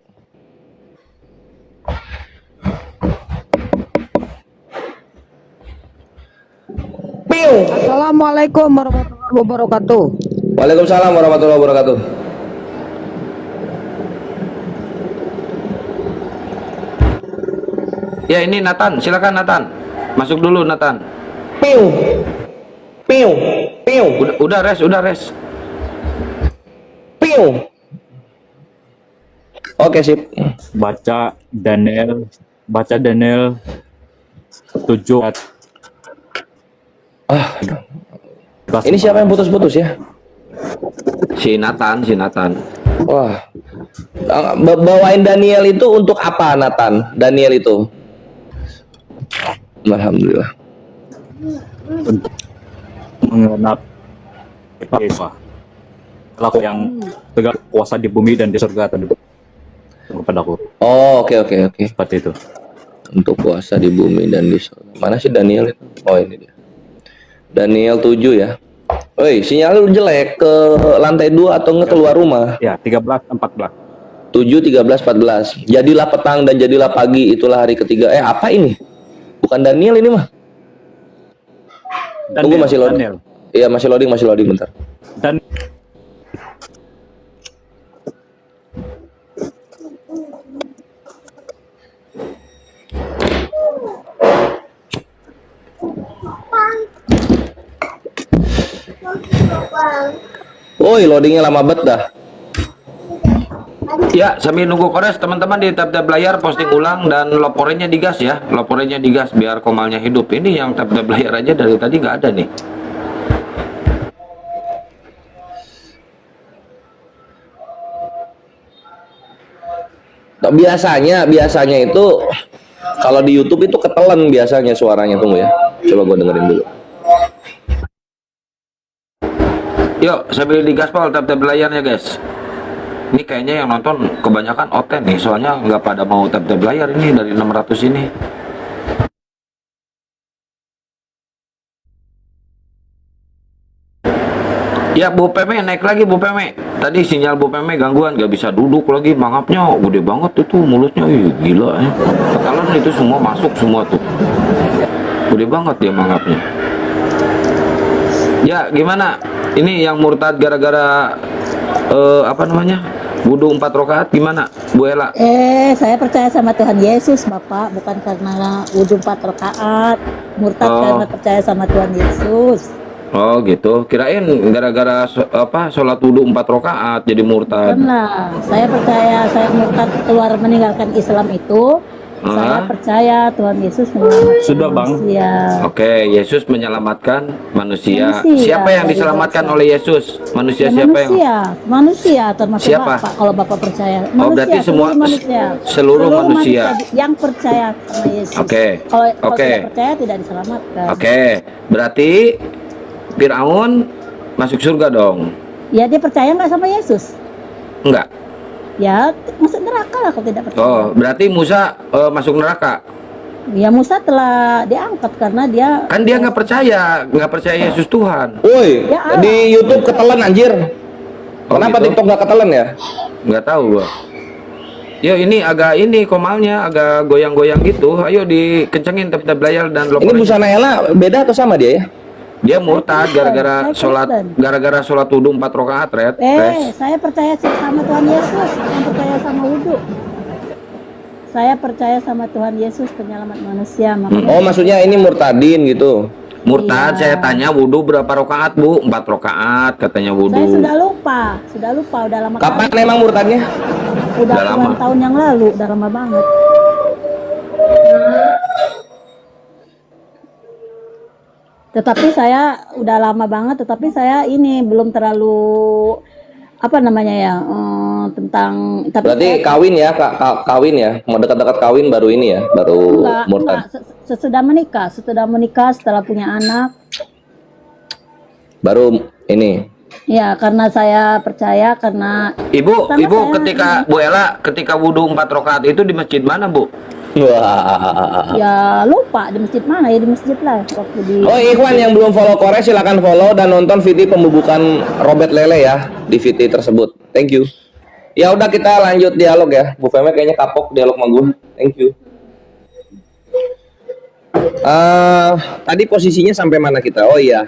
Piu. Assalamualaikum warahmatullahi wabarakatuh. Waalaikumsalam warahmatullahi wabarakatuh. Ya ini Nathan, silakan Nathan. Masuk dulu Nathan. Piu. Piu. Piu. Piu. Udah res. Piu. Oke, sip. Baca Daniel 7 ayat Ah, 11. ini siapa yang putus-putus ya? Si Nathan. Wah. Bawain Daniel itu untuk apa, Nathan? Daniel itu. Alhamdulillah. Mengenap Eva, pelaku yang tegak kuasa di bumi dan di surga kepadaku. Oh, oke. Seperti itu. Untuk kuasa di bumi dan di surga. Mana sih Daniel itu? Oh, ini dia. Daniel 7 ya. Woi, sinyal lu jelek, ke lantai 2 atau nggak keluar rumah? Ya, 13 14. 7, 13, 14. Jadilah petang dan jadilah pagi, itulah hari ketiga. Apa ini? Bukan Daniel ini mah. Tunggu, masih loading. Daniel. Iya, masih loading bentar. Dan Woi, loadingnya lama banget dah. Ya, sambil nunggu kores, teman-teman di tab-tab layar posting ulang dan laporannya digas ya. Laporannya digas biar komalnya hidup. Ini yang tab-tab layar aja dari tadi nggak ada nih. Nah, biasanya itu kalau di YouTube itu ketelan biasanya suaranya. Tunggu ya. Coba gue dengerin dulu. Yuk, sambil digaspol tab-tab layarnya guys. Ini kayaknya yang nonton kebanyakan oten nih, soalnya nggak pada mau tab-tab layar ini dari 600 ini. Ya Bu Peme, naik lagi Bu Peme. Tadi sinyal Bu Peme gangguan, nggak bisa duduk lagi, mangapnya gede banget itu mulutnya, gila ya. Ketalan itu semua masuk semua tuh. Gede banget dia mangapnya. Ya gimana? Ini yang murtad gara-gara apa namanya? Wudhu 4 rakaat gimana, Bu Ela? Saya percaya sama Tuhan Yesus, Bapak, bukan karena wudhu 4 rakaat. Murtad karena percaya sama Tuhan Yesus. Oh gitu. Kirain gara-gara sholat wudhu 4 rakaat jadi murtad. Bukanlah. Saya percaya saya murtad keluar meninggalkan Islam itu. Saya percaya Tuhan Yesus menyelamatkan Sudah, Bang. manusia. Oke, Yesus menyelamatkan manusia. Manusia Siapa yang dari diselamatkan dosa. oleh Yesus? Manusia Ya, siapa yang? manusia termasuk Siapa? Bapak kalau Bapak percaya. Oh, berarti semua seluruh manusia. yang percaya sama Yesus. Oke. Kalau Oke. tidak percaya tidak diselamatkan. Oke, berarti Fir'aun masuk surga dong? Ya, dia percaya nggak sama Yesus? Enggak. Ya, masuk neraka lah kalau tidak percaya. Oh, berarti Musa masuk neraka? Ya, Musa telah diangkat karena dia Kan dia nggak percaya Yesus Tuhan. Woi, Ya, Allah. di YouTube ketelan anjir. Oh, Kenapa gitu? TikTok nggak ketelan ya? Nggak tahu gua. Yo, ini agak komalnya agak goyang-goyang gitu. Ayo dikencengin tab-tab layar dan Ini lopornya. busana Ella beda atau sama dia ya? Dia murtad gara-gara Saya sholat Kristen. wudhu 4 rakaat, Red. Res. saya percaya sama Tuhan Yesus, bukan percaya sama wudhu. Saya percaya sama Tuhan Yesus penyelamat manusia. Makanya Oh, maksudnya ini murtadin gitu. Murtad, Iya. saya tanya wudhu berapa rakaat, Bu? 4 rakaat katanya saya wudhu. sudah lupa, udah lama Kapan kali. emang murtadnya? Udah Udah lama. puluhan tahun yang lalu, udah lama banget. Tetapi saya udah lama banget, tetapi saya ini belum terlalu apa namanya ya tentang. Tapi Berarti saya- kawin ya, kawin ya. Mau dekat-dekat kawin baru ini ya, baru enggak, murtad. sesudah menikah, setelah punya anak. Baru ini. Ya, karena saya percaya karena Ibu, Sama Ibu saya. ketika Bu Ella ketika wudhu 4 rakaat itu di masjid mana, Bu? Wah. ya lupa di masjid mana ya, di masjid lah waktu di. Oh, Ikhwan yang belum follow Kores silahkan follow dan nonton video pembubukan Robert Lele ya di VT tersebut. Thank you. Ya udah kita lanjut dialog ya. Bu Feme kayaknya kapok dialog sama gue. Thank you. Tadi posisinya sampai mana kita? Oh iya.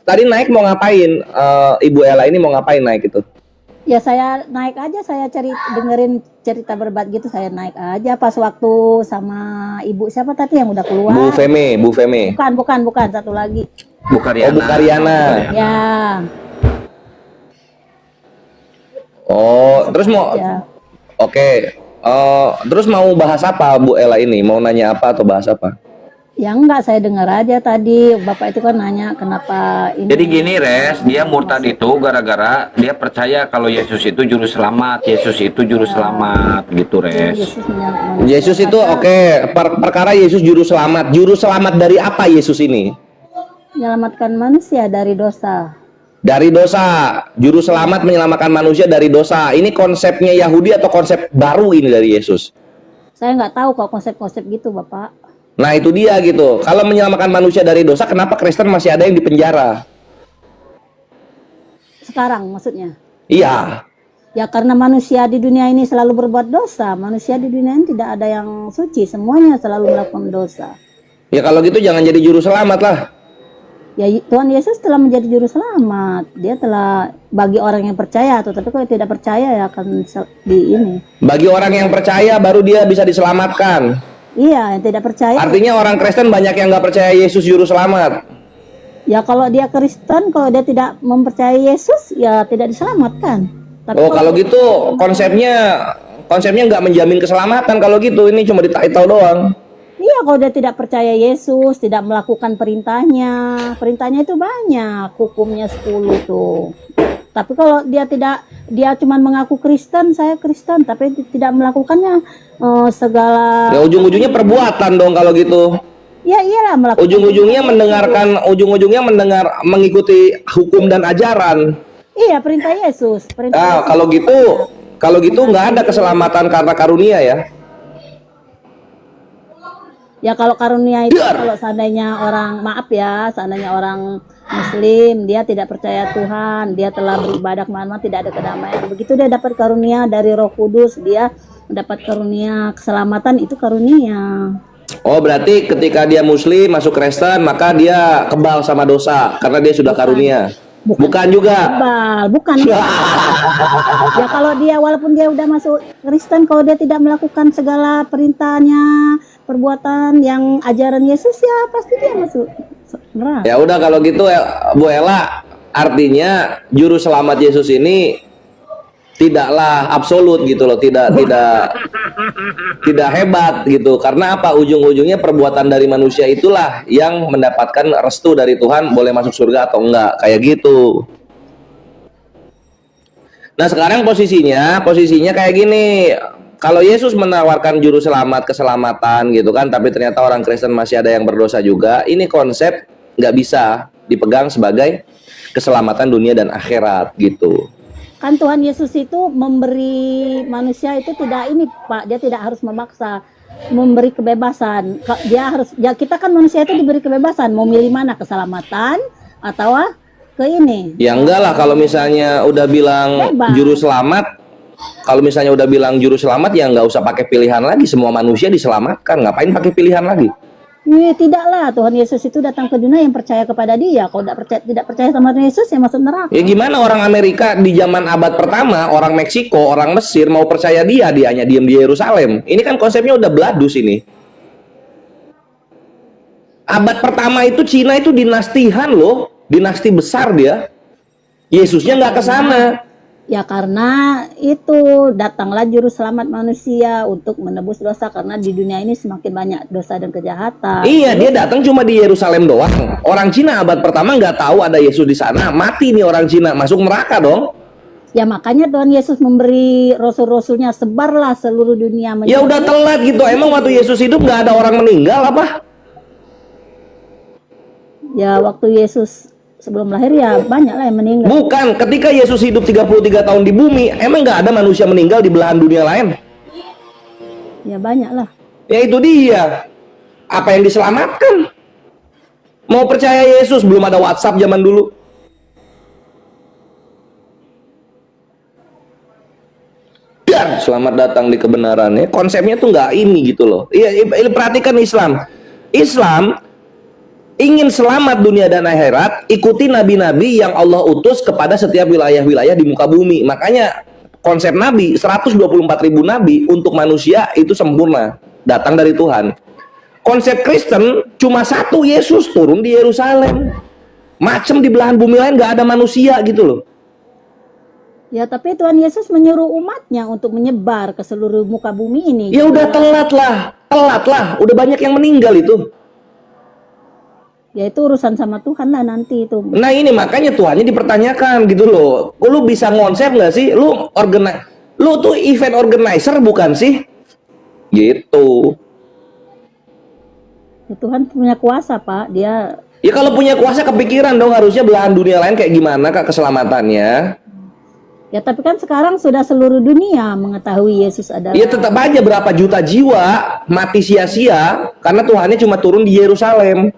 Tadi naik mau ngapain? Ibu Ella ini mau ngapain naik itu? Ya saya naik aja, saya dengerin cerita berbat gitu, saya naik aja pas waktu sama ibu siapa tadi yang udah keluar. Bu Feme, Bu Feme. Bukan, satu lagi. Oh, Bu Karyana. Ya, Oh, terus mau ya. Oke. Terus mau bahas apa Bu Ella ini? Mau nanya apa atau bahas apa? Ya enggak, saya dengar aja tadi Bapak itu kan nanya kenapa ini. Jadi gini Res, dia murtad itu gara-gara dia percaya kalau Yesus itu juru selamat, Yesus itu juru selamat gitu Res. Yesus itu perkara Yesus juru selamat. Juru selamat dari apa Yesus ini? Menyelamatkan manusia dari dosa. Dari dosa. Juru selamat menyelamatkan manusia dari dosa. Ini konsepnya Yahudi atau konsep baru ini dari Yesus? Saya nggak tahu kok konsep-konsep gitu Bapak. Nah itu dia gitu. Kalau menyelamatkan manusia dari dosa, kenapa Kristen masih ada yang di penjara? Sekarang maksudnya? Iya. Ya karena manusia di dunia ini selalu berbuat dosa. Manusia di dunia ini tidak ada yang suci. Semuanya selalu melakukan dosa. Ya kalau gitu jangan jadi juru selamat lah. Ya Tuhan Yesus telah menjadi juru selamat. Dia telah bagi orang yang percaya. Tetapi kalau tidak percaya ya akan di ini. Bagi orang yang percaya baru dia bisa diselamatkan. Iya, yang tidak percaya. Artinya orang Kristen banyak yang nggak percaya Yesus juru selamat. Ya kalau dia Kristen, kalau dia tidak mempercayai Yesus, ya tidak diselamatkan. Tapi Kalau gitu konsepnya nggak menjamin keselamatan kalau gitu. Ini cuma dititle doang. iya, kalau dia tidak percaya Yesus, tidak melakukan perintahnya itu banyak, hukumnya 10 tuh. Tapi kalau dia cuma mengaku Kristen, saya Kristen, tapi tidak melakukannya segala. Ya ujung-ujungnya perbuatan dong kalau gitu. Ya iyalah melakukan. Ujung-ujungnya mengikuti hukum dan ajaran. Iya, perintah Yesus. Yesus. Kalau gitu nggak ada keselamatan karena karunia ya. Ya kalau karunia itu kalau seandainya seandainya orang Muslim, dia tidak percaya Tuhan, dia telah beribadah kemana-mana, tidak ada kedamaian. Begitu dia dapat karunia dari Roh Kudus, dia mendapat karunia keselamatan, itu karunia. Oh berarti ketika dia Muslim masuk Kristen maka dia kebal sama dosa karena dia sudah karunia. Bukan juga. Bukan. Ya kalau dia walaupun dia udah masuk Kristen, kalau dia tidak melakukan segala perintahnya, perbuatan yang ajaran Yesus, ya pasti dia masuk neraka. Ya udah kalau gitu Bu Ella, artinya juru selamat Yesus ini tidaklah absolut gitu loh, tidak hebat gitu. Karena apa? Ujung-ujungnya perbuatan dari manusia itulah yang mendapatkan restu dari Tuhan boleh masuk surga atau enggak, kayak gitu. Nah sekarang posisinya kayak gini. Kalau Yesus menawarkan juru selamat keselamatan gitu kan, tapi ternyata orang Kristen masih ada yang berdosa juga. Ini konsep nggak bisa dipegang sebagai keselamatan dunia dan akhirat gitu. Kan Tuhan Yesus itu memberi manusia itu tidak ini Pak, dia tidak harus memaksa, memberi kebebasan. Kita kan manusia itu diberi kebebasan, mau milih mana, keselamatan atau ke ini. Ya enggak lah, kalau misalnya udah bilang juru selamat, ya nggak usah pakai pilihan lagi, semua manusia diselamatkan, ngapain pakai pilihan lagi? Tidaklah, Tuhan Yesus itu datang ke dunia yang percaya kepada dia. Kalau tidak percaya sama Tuhan Yesus, ya masuk neraka. Ya gimana orang Amerika di zaman abad pertama, orang Meksiko, orang Mesir mau percaya dia hanya diem di Yerusalem. Ini kan konsepnya udah beladus ini. Abad pertama itu Cina itu dinastihan loh, dinasti besar dia. Yesusnya nggak ke sana. Ya karena itu datanglah juru selamat manusia untuk menebus dosa, karena di dunia ini semakin banyak dosa dan kejahatan. Iya, dia datang cuma di Yerusalem doang. Orang Cina abad pertama nggak tahu ada Yesus di sana, mati nih orang Cina, masuk neraka dong. Ya makanya Tuhan Yesus memberi rasul-rasulnya, sebarlah seluruh dunia. Ya udah telat gitu. Emang waktu Yesus hidup nggak ada orang meninggal apa? Ya waktu Yesus sebelum lahir ya banyak lah yang meninggal. Bukan, ketika Yesus hidup 33 tahun di bumi, emang nggak ada manusia meninggal di belahan dunia lain? Ya banyak lah. Ya itu dia. Apa yang diselamatkan? Mau percaya Yesus, belum ada WhatsApp zaman dulu. Dan selamat datang di kebenaran. Konsepnya tuh nggak ini gitu loh. Iya, perhatikan Islam. ingin selamat dunia dan akhirat, ikuti nabi-nabi yang Allah utus kepada setiap wilayah-wilayah di muka bumi. Makanya konsep nabi, 124.000 nabi untuk manusia itu sempurna, datang dari Tuhan. Konsep Kristen cuma satu, Yesus turun di Yerusalem. Macem di belahan bumi lain gak ada manusia gitu loh. Ya, tapi Tuhan Yesus menyuruh umatnya untuk menyebar ke seluruh muka bumi ini. Ya udah telat lah, udah banyak yang meninggal itu. Ya itu urusan sama Tuhan lah nanti itu. Nah ini makanya Tuhannya dipertanyakan gitu loh. Lu bisa ngonsep nggak sih? Lu tuh event organizer bukan sih? Gitu. Ya, Tuhan punya kuasa, Pak. Dia Ya kalau punya kuasa kepikiran dong harusnya belahan dunia lain kayak gimana Kak keselamatannya. ya tapi kan sekarang sudah seluruh dunia mengetahui Yesus adalah. Ya tetap aja berapa juta jiwa mati sia-sia karena Tuhannya cuma turun di Yerusalem.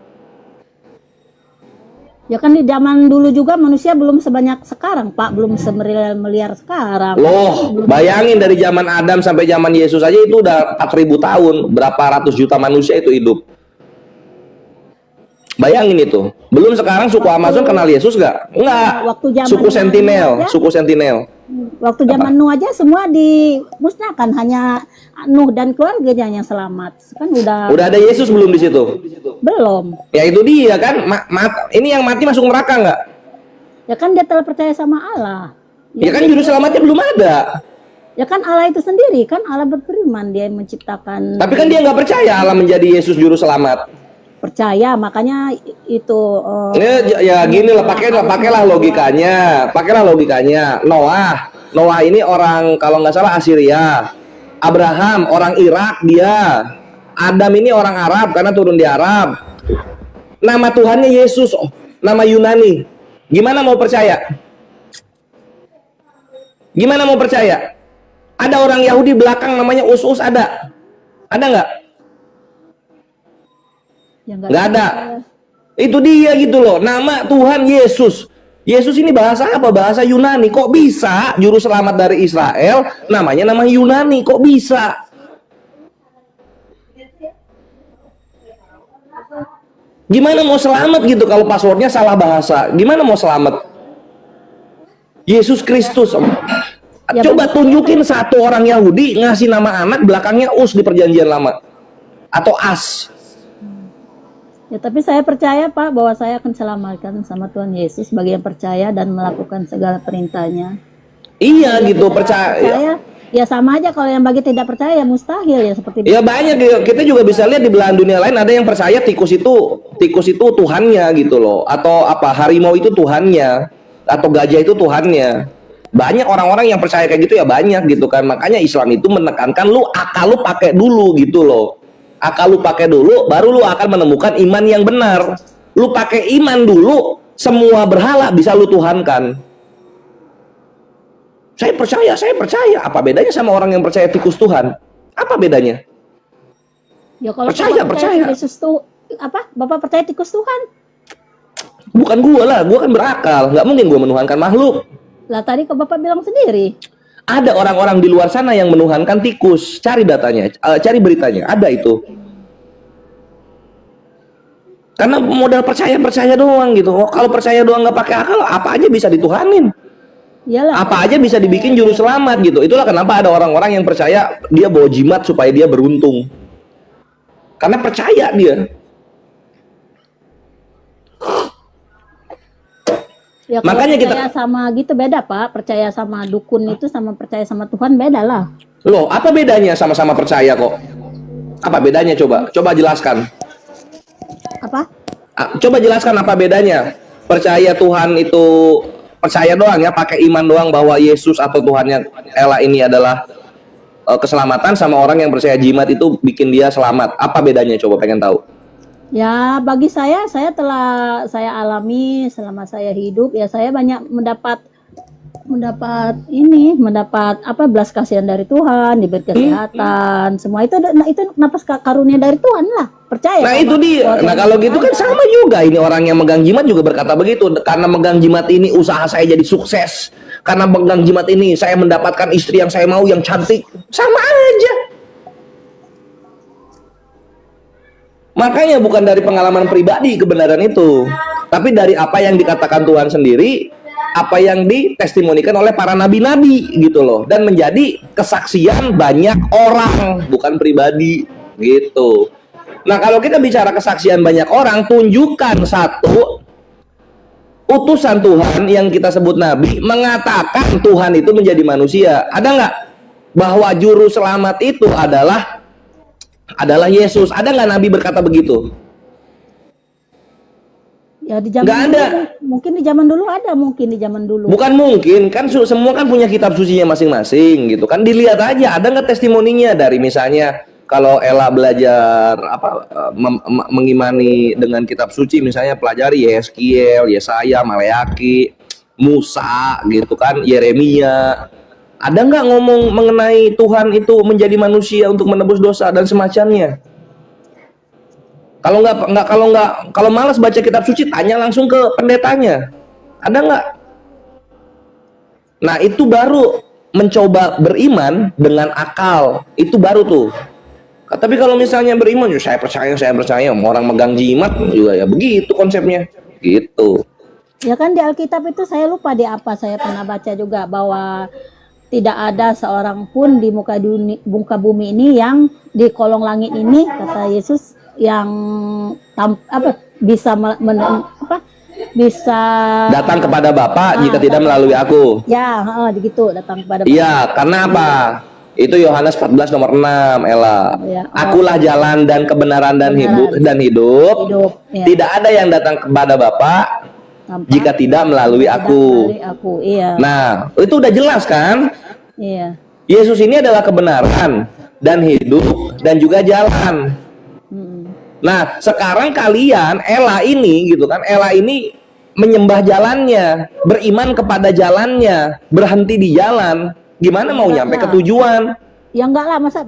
Ya kan di zaman dulu juga manusia belum sebanyak sekarang, Pak. Belum semiliar sekarang. Loh, bayangin dari zaman Adam sampai zaman Yesus aja itu udah 4.000 tahun. Berapa ratus juta manusia itu hidup. Bayangin itu. Belum sekarang suku Amazon kenal Yesus nggak? Nggak. Waktu zaman Suku Sentinel, aja, suku Sentinel. waktu zaman Nuh aja semua dimusnahkan, hanya Nuh dan keluarganya yang selamat. Kan udah Udah ada Yesus belum di situ? belum. Ya itu dia kan. Ini yang mati masuk neraka nggak? Ya kan dia telah percaya sama Allah. Ya kan juru selamatnya belum ada. Ya kan Allah itu sendiri, kan Allah berfirman, dia yang menciptakan. Tapi kan dia nggak percaya Allah menjadi Yesus juru selamat. Percaya, makanya itu Ya gini lah, pakailah logikanya. Noah ini orang kalau nggak salah Assyria. Abraham orang Irak dia. Adam ini orang Arab karena turun di Arab. Nama Tuhannya Yesus, nama Yunani. Gimana mau percaya? Gimana mau percaya? Ada orang Yahudi belakang namanya Us ada? Ada nggak? ya Nggak ada. Itu dia gitu loh. Nama Tuhan Yesus. Yesus ini bahasa apa? Bahasa Yunani. Kok bisa juru selamat dari Israel namanya nama Yunani? Kok bisa? Gimana mau selamat gitu kalau passwordnya salah bahasa? Gimana mau selamat? Yesus Kristus. Ya, Coba tunjukin satu orang Yahudi ngasih nama anak belakangnya Us di perjanjian lama. Atau As. Ya, tapi saya percaya, Pak, bahwa saya akan selamatkan sama Tuhan Yesus bagi yang percaya dan melakukan segala perintahnya. Iya Ya, gitu, tidak percaya. Ya sama aja kalau yang bagi tidak percaya, ya mustahil ya seperti Ya banyak gitu. Kita juga bisa lihat di belahan dunia lain ada yang percaya tikus itu Tuhannya gitu loh, atau apa harimau itu Tuhannya, atau gajah itu Tuhannya. Banyak orang-orang yang percaya kayak gitu ya banyak gitu kan. Makanya Islam itu menekankan akal lu pakai dulu gitu loh. Akal lu pakai dulu baru lu akan menemukan iman yang benar. Lu pakai iman dulu, semua berhala bisa lu tuhankan. Saya percaya. Apa bedanya sama orang yang percaya tikus Tuhan? Apa bedanya? ya kalau Percaya. Yesus tuh apa? Bapak percaya tikus Tuhan? Bukan gua lah, gua kan berakal. Nggak mungkin gua menuhankan makhluk. Lah tadi kok Bapak bilang sendiri. Ada orang-orang di luar sana yang menuhankan tikus. Cari datanya, cari beritanya. Ada itu. Karena modal percaya doang gitu. Oh, kalau percaya doang nggak pakai akal, apa aja bisa dituhanin. Iyalah. Apa aja bisa dibikin juru selamat gitu. Itulah kenapa ada orang-orang yang percaya dia bawa jimat supaya dia beruntung. Karena percaya dia. Ya, kalau Makanya percaya sama gitu beda, Pak. Percaya sama dukun itu sama percaya sama Tuhan beda lah. Loh, apa bedanya sama-sama percaya kok? Apa bedanya coba? Coba jelaskan. Apa? Coba jelaskan apa bedanya? Percaya Tuhan itu percaya doang ya, pakai iman doang bahwa Yesus atau Tuhannya Ella ini adalah keselamatan, sama orang yang percaya jimat itu bikin dia selamat. Apa bedanya coba, pengen tahu. Ya, bagi saya telah saya alami selama saya hidup, ya saya banyak mendapat apa belas kasihan dari Tuhan, diberi kesehatan, semua itu napas karunia dari Tuhan lah. Percaya. Nah itu dia. Nah kalau gitu kan sama juga, ini orang yang megang jimat juga berkata begitu. Karena megang jimat ini usaha saya jadi sukses. Karena megang jimat ini saya mendapatkan istri yang saya mau, yang cantik. Sama aja. Makanya bukan dari pengalaman pribadi kebenaran itu, tapi dari apa yang dikatakan Tuhan sendiri, apa yang ditestimonikan oleh para nabi-nabi gitu loh, dan menjadi kesaksian banyak orang, bukan pribadi gitu. Nah, kalau kita bicara kesaksian banyak orang, tunjukkan satu utusan Tuhan yang kita sebut nabi mengatakan Tuhan itu menjadi manusia. Ada nggak bahwa juru selamat itu adalah Yesus? Ada nggak nabi berkata begitu? Ya di zaman Nggak dulu, ada. mungkin di zaman dulu ada, mungkin di zaman dulu. Bukan mungkin, kan semua kan punya kitab sucinya masing-masing gitu kan. Dilihat aja ada nggak testimoninya dari misalnya kalau Ella belajar mengimani dengan kitab suci, misalnya pelajari Yeskiel, Yesaya, Maleaki, Musa gitu kan, Yeremia. Ada nggak ngomong mengenai Tuhan itu menjadi manusia untuk menebus dosa dan semacamnya? Kalau malas baca kitab suci, tanya langsung ke pendetanya. Ada nggak? Nah, itu baru mencoba beriman dengan akal. Itu baru tuh. Tapi kalau misalnya beriman, ya saya percaya, orang megang jimat juga ya begitu konsepnya. Gitu. Ya kan di Alkitab itu saya lupa di apa, saya pernah baca juga bahwa tidak ada seorang pun di muka bumi ini yang di kolong langit ini, kata Yesus, yang bisa Datang kepada Bapa jika tidak melalui aku. ya gitu, datang kepada Iya, karena apa? Itu Yohanes 14 nomor 6, Ella. Ya. Akulah jalan dan kebenaran dan hidup. hidup ya. Tidak ada yang datang kepada Bapa Tanpa jika tidak melalui aku. melalui aku. Iya. Nah, itu udah jelas kan? Iya. Yesus ini adalah kebenaran dan hidup dan juga jalan. Nah, sekarang kalian, Ella ini gitu kan, Ella ini menyembah jalannya, beriman kepada jalannya, berhenti di jalan. Gimana mau nyampe ke tujuan? Ya enggak lah, masa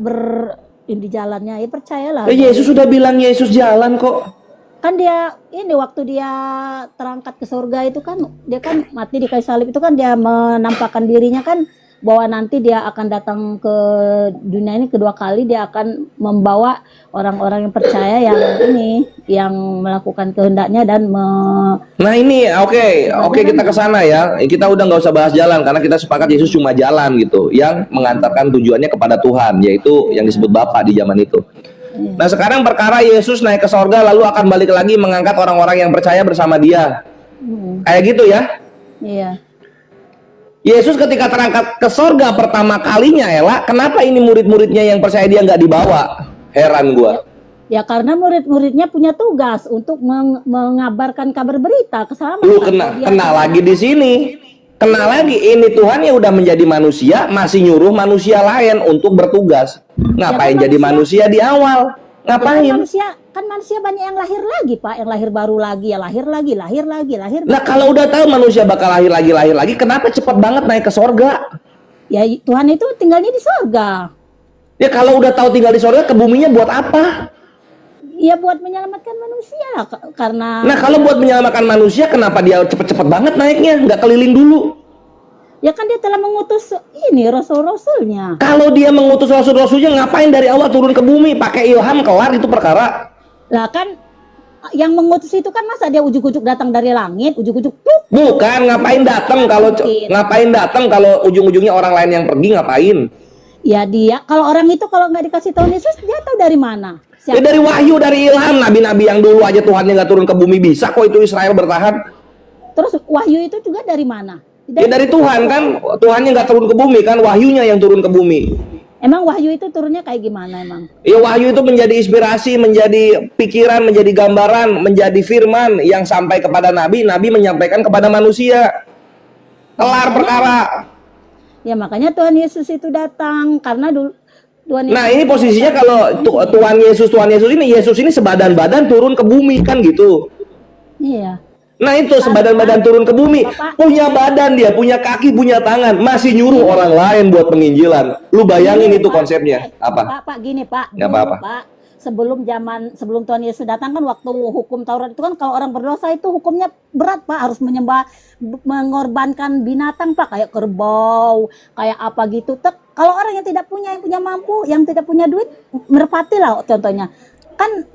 di jalannya, ya percayalah. Yesus sudah bilang Yesus jalan kok. Kan dia ini waktu dia terangkat ke surga itu kan dia kan mati di kayu salib itu kan dia menampakkan dirinya kan bahwa nanti dia akan datang ke dunia ini kedua kali, dia akan membawa orang-orang yang percaya yang melakukan kehendaknya dan Nah ini oke kita ke sana ya. Kita udah nggak usah bahas jalan karena kita sepakat Yesus cuma jalan gitu yang mengantarkan tujuannya kepada Tuhan, yaitu yang disebut Bapa di zaman itu. Nah sekarang perkara Yesus naik ke sorga lalu akan balik lagi mengangkat orang-orang yang percaya bersama dia. Kayak gitu ya. iya. Yesus ketika terangkat ke sorga pertama kalinya, Ella, kenapa ini murid-muridnya yang percaya dia nggak dibawa? Heran gua. Ya karena murid-muridnya punya tugas untuk mengabarkan kabar berita keselamatan. Lu kena lagi di sini. Kena lagi, ini Tuhan yang udah menjadi manusia masih nyuruh manusia lain untuk bertugas. Ngapain Ya kan jadi manusia di awal? Ngapain? Kan manusia banyak yang lahir lagi, Pak, yang lahir baru lagi, ya lahir lagi. Nah kalau udah tahu manusia bakal lahir lagi, kenapa cepat banget naik ke sorga? Ya Tuhan itu tinggalnya di sorga. Ya kalau udah tahu tinggal di sorga, ke buminya buat apa? Ya buat menyelamatkan manusia karena. Nah kalau buat menyelamatkan manusia, kenapa dia cepet-cepet banget naiknya? Nggak keliling dulu? Ya kan dia telah mengutus ini rasul-rasulnya. Kalau dia mengutus rasul-rasulnya, ngapain dari awal turun ke bumi? Pakai ilham, kelar itu perkara. Lah kan yang mengutus itu kan masa dia ujuk-ujuk datang dari langit, ujuk-ujuk tuh. Bukan, ngapain datang kalau ujung-ujungnya orang lain yang pergi, ngapain? Ya dia kalau orang itu kalau nggak dikasih tahu Yesus dia tahu dari mana? Ya dari wahyu, dari ilham. Nabi-nabi yang dulu aja Tuhannya nggak turun ke bumi bisa kok itu Israel bertahan. Terus wahyu itu juga dari mana? Ya dari Tuhan kan, Tuhannya nggak turun ke bumi kan, wahyunya yang turun ke bumi. Emang wahyu itu turunnya kayak gimana emang? Ya wahyu itu menjadi inspirasi, menjadi pikiran, menjadi gambaran, menjadi firman yang sampai kepada Nabi, Nabi menyampaikan kepada manusia. Kelar perkara. Ya makanya Tuhan Yesus itu datang karena dulu Tuhan Yesus. Nah ini posisinya kalau Tuhan Yesus ini sebadan-badan turun ke bumi kan gitu. Iya. Nah itu sebadan-badan turun ke bumi, punya badan dia, punya kaki, punya tangan, masih nyuruh orang lain buat penginjilan. Lu bayangin itu konsepnya apa? Pak gini Pak. Nggak Dulu, apa-apa. Pak, sebelum Tuhan Yesus datang kan waktu hukum Taurat itu kan kalau orang berdosa itu hukumnya berat Pak, harus mengorbankan binatang Pak, kayak kerbau, kayak apa gitu. Kalau orang yang punya mampu, yang tidak punya duit, merpati lah contohnya. Kan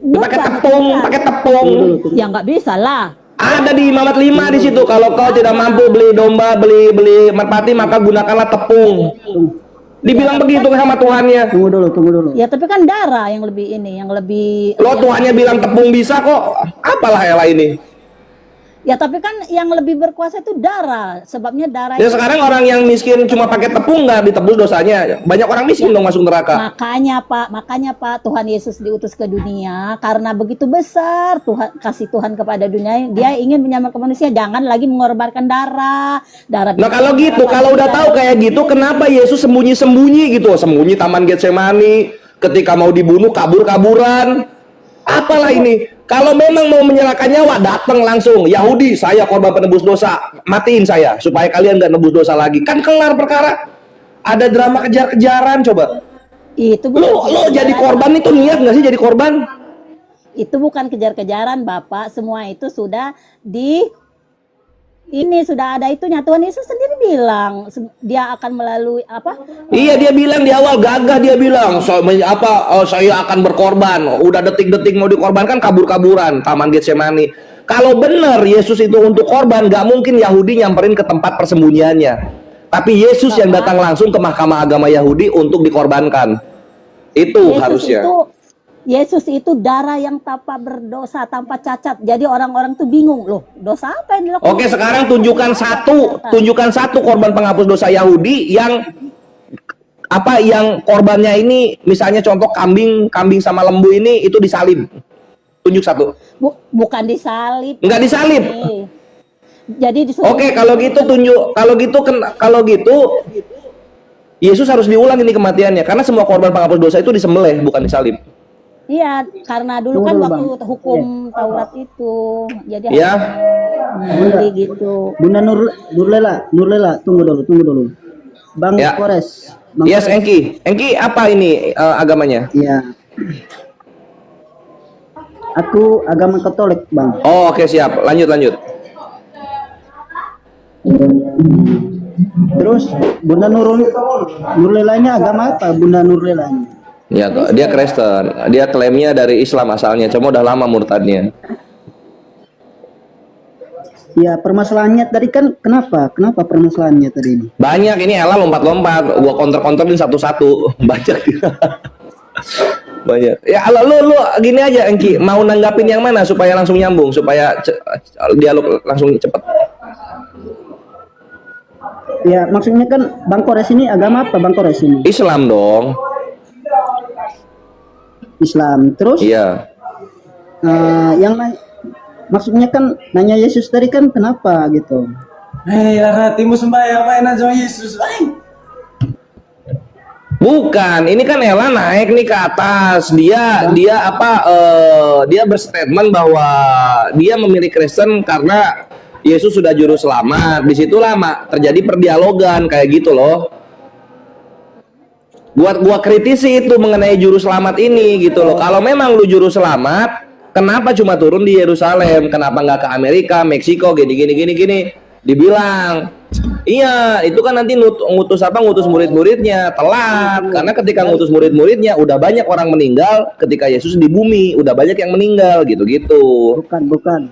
Pakai tepung, pakai tepung. Ya nggak bisa lah. Ada di Mamat 5 di situ. Kalau kau tidak mampu beli domba, beli merpati, maka gunakanlah tepung. Dibilang begitu sama Tuhannya. Tunggu dulu. Ya tapi kan darah yang lebih ini, yang lebih. Lo Tuhannya bilang tepung bisa kok. Apalah Ella ini? Ya tapi kan yang lebih berkuasa itu darah. Sebabnya darah. Ya sekarang orang yang miskin cuma pakai tepung nggak ditebus dosanya. Banyak orang miskin dong masuk neraka. Makanya Pak, Tuhan Yesus diutus ke dunia karena begitu besar kasih Tuhan kepada dunia. Dia ingin menyelamatkan manusia, jangan lagi mengorbankan darah. Nah kalau gitu, kalau udah tahu kayak gitu, kenapa Yesus sembunyi-sembunyi gitu? Sembunyi Taman Getsemani, ketika mau dibunuh kabur-kaburan. Apalah ini? Kalau memang mau menyerahkan nyawa, datang langsung. Yahudi, saya korban penebus dosa, matiin saya supaya kalian nggak nebus dosa lagi. Kan kelar perkara. Ada drama kejar-kejaran, coba. Itu Lo jadi korban itu niat nggak sih jadi korban? Itu bukan kejar-kejaran, Bapak. Semua itu sudah sudah ada itunya. Tuhan Yesus sendiri bilang dia akan melalui apa? Iya, dia bilang di awal gagah, dia bilang saya akan berkorban. Udah detik-detik mau dikorbankan, kabur-kaburan Taman Getsemani. Kalau benar Yesus itu untuk korban, nggak mungkin Yahudi nyamperin ke tempat persembunyiannya. Tapi Yesus yang datang langsung ke mahkamah agama Yahudi untuk dikorbankan. Itu harusnya. Yesus itu darah yang tanpa berdosa, tanpa cacat. Jadi orang-orang tuh bingung, loh, dosa apa yang dilakukan? Oke, sekarang tunjukkan satu korban penghapus dosa Yahudi yang korbannya ini, misalnya contoh kambing sama lembu ini itu disalib. Tunjuk satu. Bukan disalib. Enggak disalib. Jadi Oke, kalau gitu Yesus harus diulang ini kematiannya karena semua korban penghapus dosa itu disembelih, bukan disalib. Iya, karena dulu kan waktu hukum Taurat itu, jadi Bunda, gitu. Bunda Nurlela, tunggu dulu. Bang Ya. Kores. Yes, Engki apa ini agamanya? Iya. Aku agama Katolik, Bang. Oh, oke, siap. Lanjut. Terus Bunda Nurlelanya agama apa? Bunda Nurlelanya? Ya, dia Kristen. Dia klaimnya dari Islam asalnya, cuma udah lama murtadnya. Ya, permasalahannya tadi kan kenapa permasalahannya tadi ini? Banyak ini Ella lompat-lompat, gua counter-counterin satu-satu. Banyak. Banyak. Ya, lu gini aja, Engki, mau nanggapin yang mana supaya langsung nyambung, supaya dialog langsung cepet. Ya, maksudnya kan Bang Kores ini agama apa Bang Kores ini? Islam dong. Islam. Terus? Iya. Maksudnya kan nanya Yesus tadi kan kenapa gitu? Hei, hatimu sembahyang main aja Yesus. Bukan, ini kan Ella naik nih ke atas. Dia berstatement bahwa dia memilih Kristen karena Yesus sudah juru selamat. Disitulah terjadi perdialogan kayak gitu loh. Gua kritisi itu mengenai juru selamat ini gitu loh. Kalau memang lu juru selamat, kenapa cuma turun di Yerusalem? Kenapa nggak ke Amerika, Meksiko, gini? Dibilang, iya, itu kan nanti ngutus murid-muridnya telat. Karena ketika ngutus murid-muridnya udah banyak orang meninggal ketika Yesus di bumi, udah banyak yang meninggal gitu-gitu. Bukan.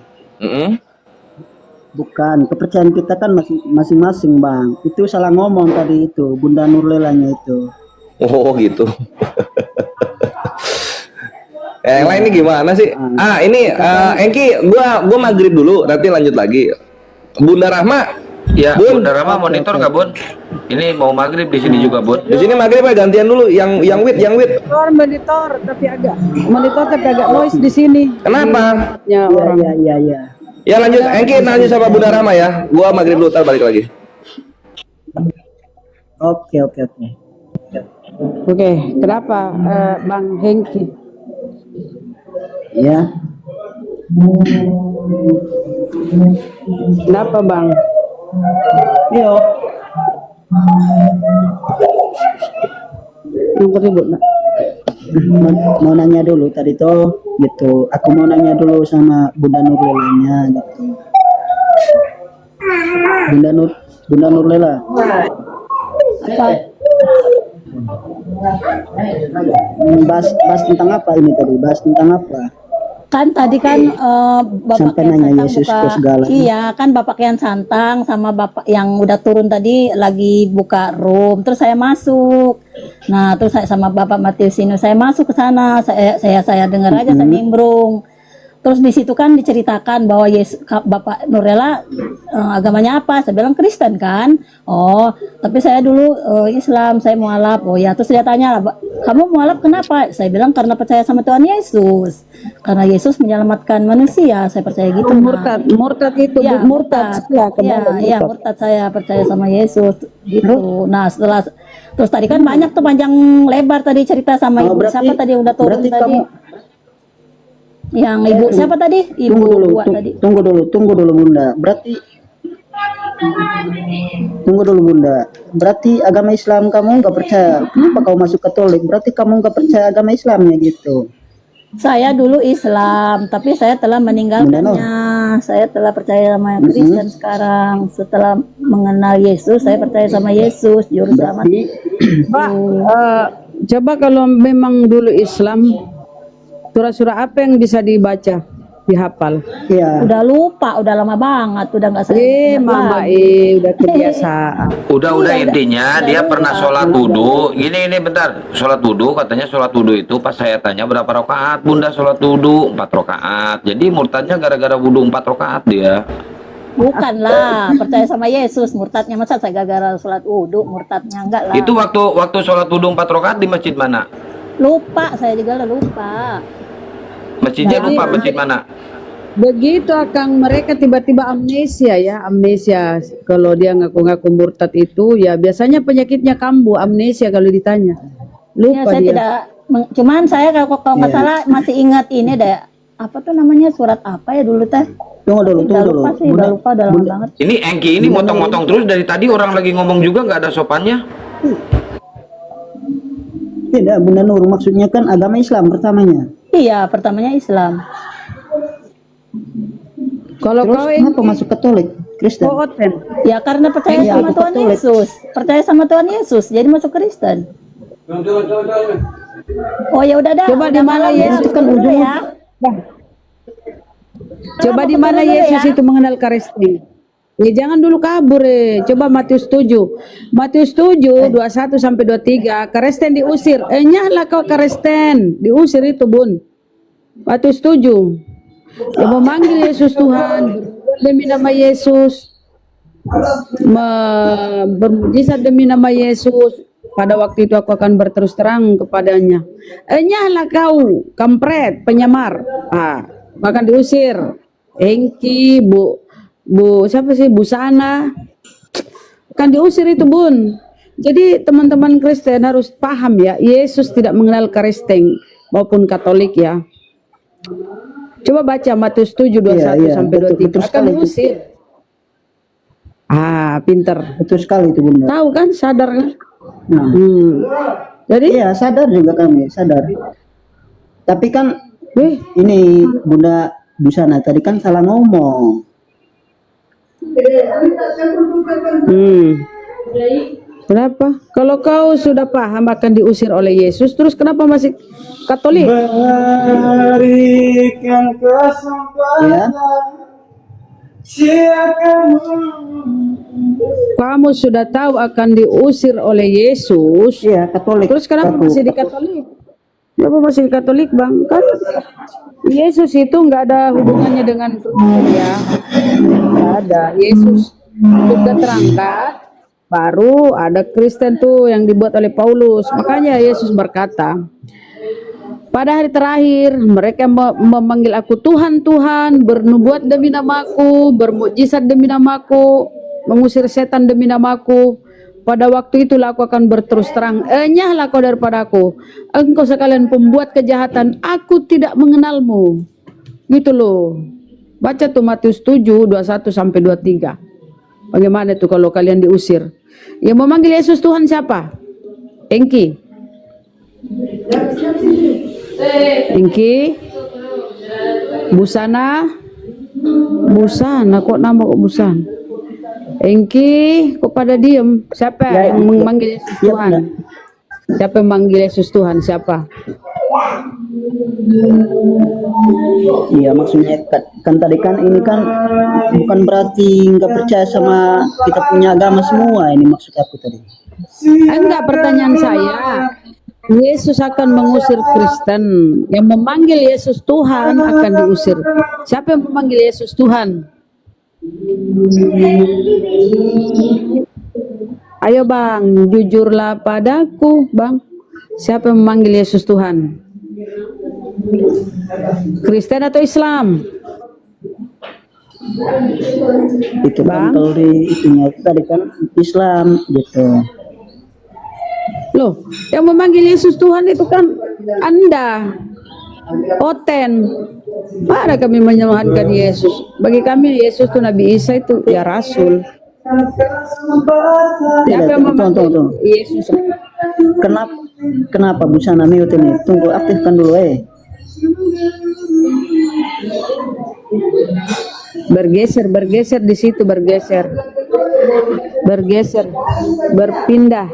Bukan, kepercayaan kita kan masing-masing, Bang. Itu salah ngomong tadi itu, Bunda Nurlelanya itu. Oh gitu. Yang lain ini gimana sih? Engki, gua maghrib dulu, nanti lanjut lagi. Bunda Rahma, Ya, Bun. Bunda Rama monitor nggak, Bun? Ini mau maghrib di sini juga, Bun. Di sini maghrib ya, gantian dulu yang wit. Monitor tapi agak noise di sini. Kenapa? Ya, Iya. Ya lanjut, Engki lanjut sama Bunda Rahma ya. Gua maghrib dulu, ntar balik lagi. Oke. Oke, kenapa Bang Hengki? Ya. Kenapa Bang? Yo. Yang ribut nak? Mau nanya dulu tadi tuh gitu. Aku mau nanya dulu sama Bunda Nurlelanya gitu. Bunda Nurlela. Apa? Bahas tentang apa ini tadi? Bahas tentang apa? Kan tadi kan bapak Sampai yang nanya santang Yesus buka, ke segala. iya kan bapak yang santang sama bapak yang udah turun tadi lagi buka room, terus saya masuk. Nah terus saya sama bapak Matiusino saya masuk ke sana, saya dengar aja, saya nimbrung. Terus di situ kan diceritakan bahwa Bapak Nurlela agamanya apa? Saya bilang Kristen kan. Oh, tapi saya dulu Islam, saya mualaf. Oh ya, terus dia tanya, kamu mualaf kenapa? Saya bilang karena percaya sama Tuhan Yesus. Karena Yesus menyelamatkan manusia, saya percaya gitu. Murtad itu Ya, murtad. Iya, murtad saya percaya sama Yesus gitu. Nah, setelah terus tadi kan banyak tuh panjang lebar tadi cerita sama ibu siapa tadi yang udah turun berarti tadi. Yang ibu siapa tadi? Ibu Buat tadi. Tunggu dulu Bunda. Tunggu dulu Bunda. Berarti agama Islam kamu nggak percaya. Kenapa kau masuk Katolik? Berarti kamu nggak percaya agama Islamnya gitu. Saya dulu Islam, tapi saya telah meninggalkannya. Saya telah percaya sama Kristen sekarang. Setelah mengenal Yesus, saya percaya sama Yesus, juru selamat. Berarti Pak, coba kalau memang dulu Islam, surah-surah apa yang bisa dibaca, dihafal? ya Udah lupa, udah lama banget, udah nggak saya. ingat Mama, lagi. udah kebiasaan. Udah intinya dia pernah sholat wudhu. Ini bentar, sholat wudhu katanya sholat wudhu itu pas saya tanya berapa rakaat, Bunda sholat wudhu 4 rakaat. Jadi murtadnya gara-gara wudhu 4 rakaat dia. Bukan lah, percaya sama Yesus. Murtadnya masa saya gara-gara sholat wudhu, murtadnya enggak lah. Itu waktu sholat wudhu 4 rakaat di masjid mana? Lupa, saya juga lah lupa. Masjidnya lupa, masjid mana? Begitu Akang, mereka tiba-tiba amnesia ya, amnesia. Kalau dia ngaku-ngaku murtad itu, ya biasanya penyakitnya kambuh, amnesia kalau ditanya. Ya, Lupa saya dia. tidak, cuman saya kalau nggak salah masih ingat ini deh. Apa tuh namanya, surat apa ya dulu teh? tunggu dulu. Udah lupa sih, udah lupa, udah lama banget. Ini Engki ini motong-motong terus dari tadi, orang lagi ngomong juga nggak ada sopannya. Tidak, Bunda Nur, maksudnya kan agama Islam pertamanya. Iya, pertamanya Islam. Kalau Terus kau kenapa masuk Katolik, Kristen? Oten, Ya karena percaya Iya, sama aku Tuhan Katolik. Yesus. Percaya sama Tuhan Yesus, jadi masuk Kristen. Oh ya udah dah. Coba udah di mana malam ya, Yesus tutup kan dulu ujung- ya. coba di Tutup mana dulu Yesus ya. itu mengenal Kristen? Ya jangan dulu kabur. Coba Matius 7. Matius 7 21 sampai 23, Kristen diusir. Nyala kau Kristen, diusir itu, Bun. Matius 7. Yang memanggil Yesus Tuhan, berbuat demi nama Yesus, bermujizat demi nama Yesus. Pada waktu itu aku akan berterus terang kepadanya. Nyala kau, kampret, penyamar. Bahkan diusir. Engki, Bu siapa sih, Bu Sana, kan diusir itu, Bun. Jadi teman-teman Kristen harus paham ya, Yesus tidak mengenal Kristen maupun Katolik ya. Coba baca Matius 7 21 Iya, sampai betul 23, akan sekali itu. diusir. Pinter. Betul sekali itu Bunda. Tahu kan, sadar kan? Nah, Jadi, iya sadar juga kami, sadar. Tapi kan wih, ini Bunda Busana tadi kan salah ngomong. kenapa? Kalau kau sudah paham akan diusir oleh Yesus, terus kenapa masih Katolik? Berikan kesempatan siapkan Kamu sudah tahu akan diusir oleh Yesus, Iya, Katolik. terus kenapa Aku- masih di Katolik? Kenapa masih di Katolik, Bang? Kan Yesus itu nggak ada hubungannya dengan Kristen ya. Nggak ada. Yesus sudah terangkat, baru ada Kristen tuh yang dibuat oleh Paulus. Makanya Yesus berkata, pada hari terakhir mereka memanggil aku Tuhan, Tuhan, bernubuat demi namaku, bermukjizat demi namaku, mengusir setan demi namaku. Pada waktu itulah aku akan berterus terang, nyahlah kau daripadaku, engkau sekalian pembuat kejahatan, aku tidak mengenalmu. Gitu loh. Baca tuh Matius 7 21 sampai 23. Bagaimana tuh kalau kalian diusir? Yang memanggil Yesus Tuhan siapa? Engki. Engki. Busana. Busana, kok nama kok Busana? Engki, kok pada diem? Siapa Ya, yang memanggil Yesus ya, Tuhan? Siapa yang memanggil Yesus Tuhan? Siapa? Iya, maksudnya kan tadi kan ini kan bukan berarti nggak percaya sama kita punya agama semua, ini maksud aku tadi. Enggak, pertanyaan saya, Yesus akan mengusir Kristen. Yang memanggil Yesus Tuhan akan diusir. Siapa yang memanggil Yesus Tuhan? Ayo bang, jujurlah padaku bang. Siapa yang memanggil Yesus Tuhan? Kristen atau Islam? Itu kan Bang? kalau di itunya tadi kan Islam gitu. Loh, yang memanggil Yesus Tuhan itu kan Anda, Oten. Mana kami menyemangkan Yesus? Bagi kami Yesus itu Nabi Isa itu ya Rasul. Siapa yang memanggil Tunggu. Yesus? Kenapa busana mute ini? Tunggu, aktifkan dulu Bergeser di situ, bergeser, berpindah.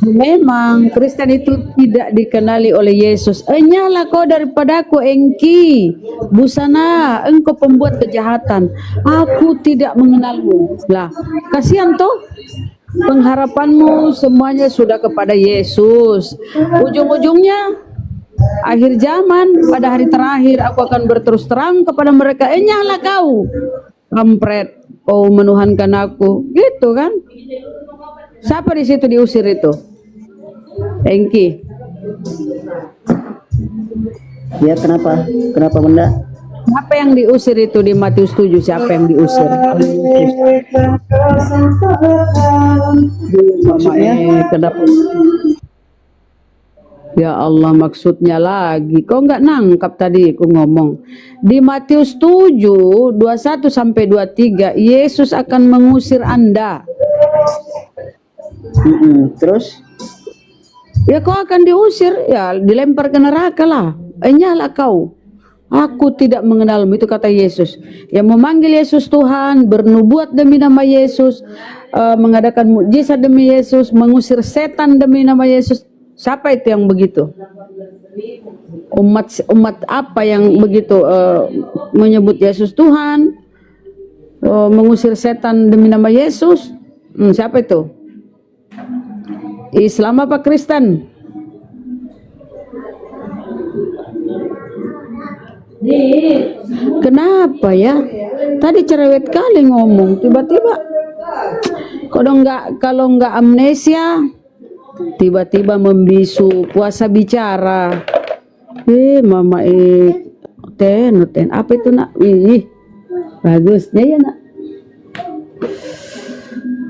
Memang Kristen itu tidak dikenali oleh Yesus. Enyalah kau daripadaku engki, busana, engkau pembuat kejahatan. Aku tidak mengenalmu. Lah, kasihan toh. Pengharapanmu semuanya sudah kepada Yesus. Ujung-ujungnya akhir zaman, pada hari terakhir aku akan berterus terang kepada mereka, enyalah kau kampret, kau menuhankan aku. Gitu kan? Siapa di situ diusir itu? Engki. Ya, kenapa bunda? Siapa yang diusir itu di Matius 7? Siapa yang diusir? Maksudnya? Kenapa? Ya Allah, maksudnya lagi. Kok nggak nangkap tadi aku ngomong? Di Matius 7, 21 sampai 23, Yesus akan mengusir Anda. Terus? Ya kau akan diusir, ya dilempar ke neraka lah. Enyalah kau. Aku tidak mengenalmu, itu kata Yesus. Yang memanggil Yesus Tuhan, bernubuat demi nama Yesus, mengadakan mukjizat demi Yesus, mengusir setan demi nama Yesus. Siapa itu yang begitu? Umat apa yang begitu menyebut Yesus Tuhan, mengusir setan demi nama Yesus? Siapa itu? Islam apa Kristen? Kenapa ya? Tadi cerewet kali ngomong, tiba-tiba kalau nggak amnesia, tiba-tiba membisu, puasa bicara. Mama ten apa itu nak? Wih, bagusnya ya nak.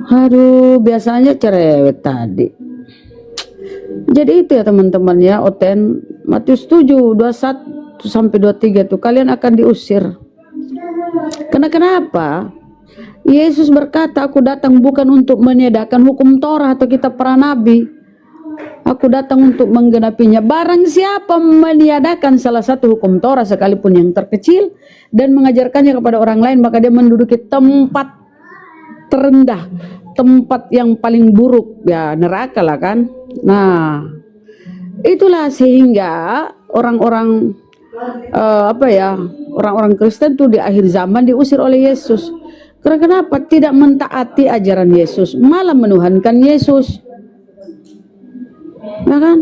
Aduh, biasanya cerewet tadi. Jadi itu ya teman-teman ya, Oten Matius 7, 21 sampai 23 tuh kalian akan diusir. Kenapa? Yesus berkata, aku datang bukan untuk meniadakan hukum Torah atau kitab para nabi. Aku datang untuk menggenapinya. Barang siapa meniadakan salah satu hukum Torah sekalipun yang terkecil dan mengajarkannya kepada orang lain, maka dia menduduki tempat terendah, tempat yang paling buruk, ya neraka lah kan. Nah, itulah sehingga orang-orang orang-orang Kristen tuh di akhir zaman diusir oleh Yesus. Karena kenapa? Tidak mentaati ajaran Yesus, malah menuhankan Yesus. Nah kan?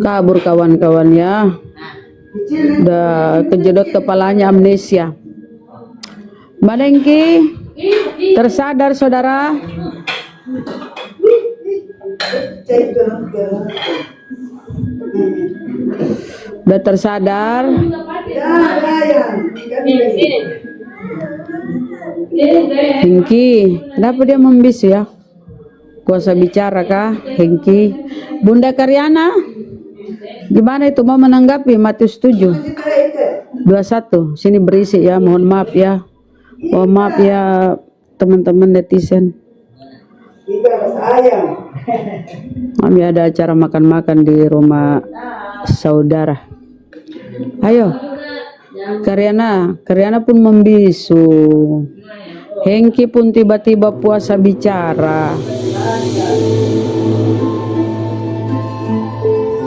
Kabur kawan-kawan ya. Udah kejedot kepalanya amnesia. Madengki, tersadar saudara? Udah tersadar? Hengki, kenapa dia membisu ya? Kuasa bicara kah, Hengki? Bunda Karyana, gimana itu mau menanggapi Matius 7, 21? Sini berisik ya, mohon maaf ya. Mohon maaf ya teman-teman netizen. Kami ada acara makan-makan di rumah saudara. Ayo, Karyana pun membisu. Hengki pun tiba-tiba puasa bicara.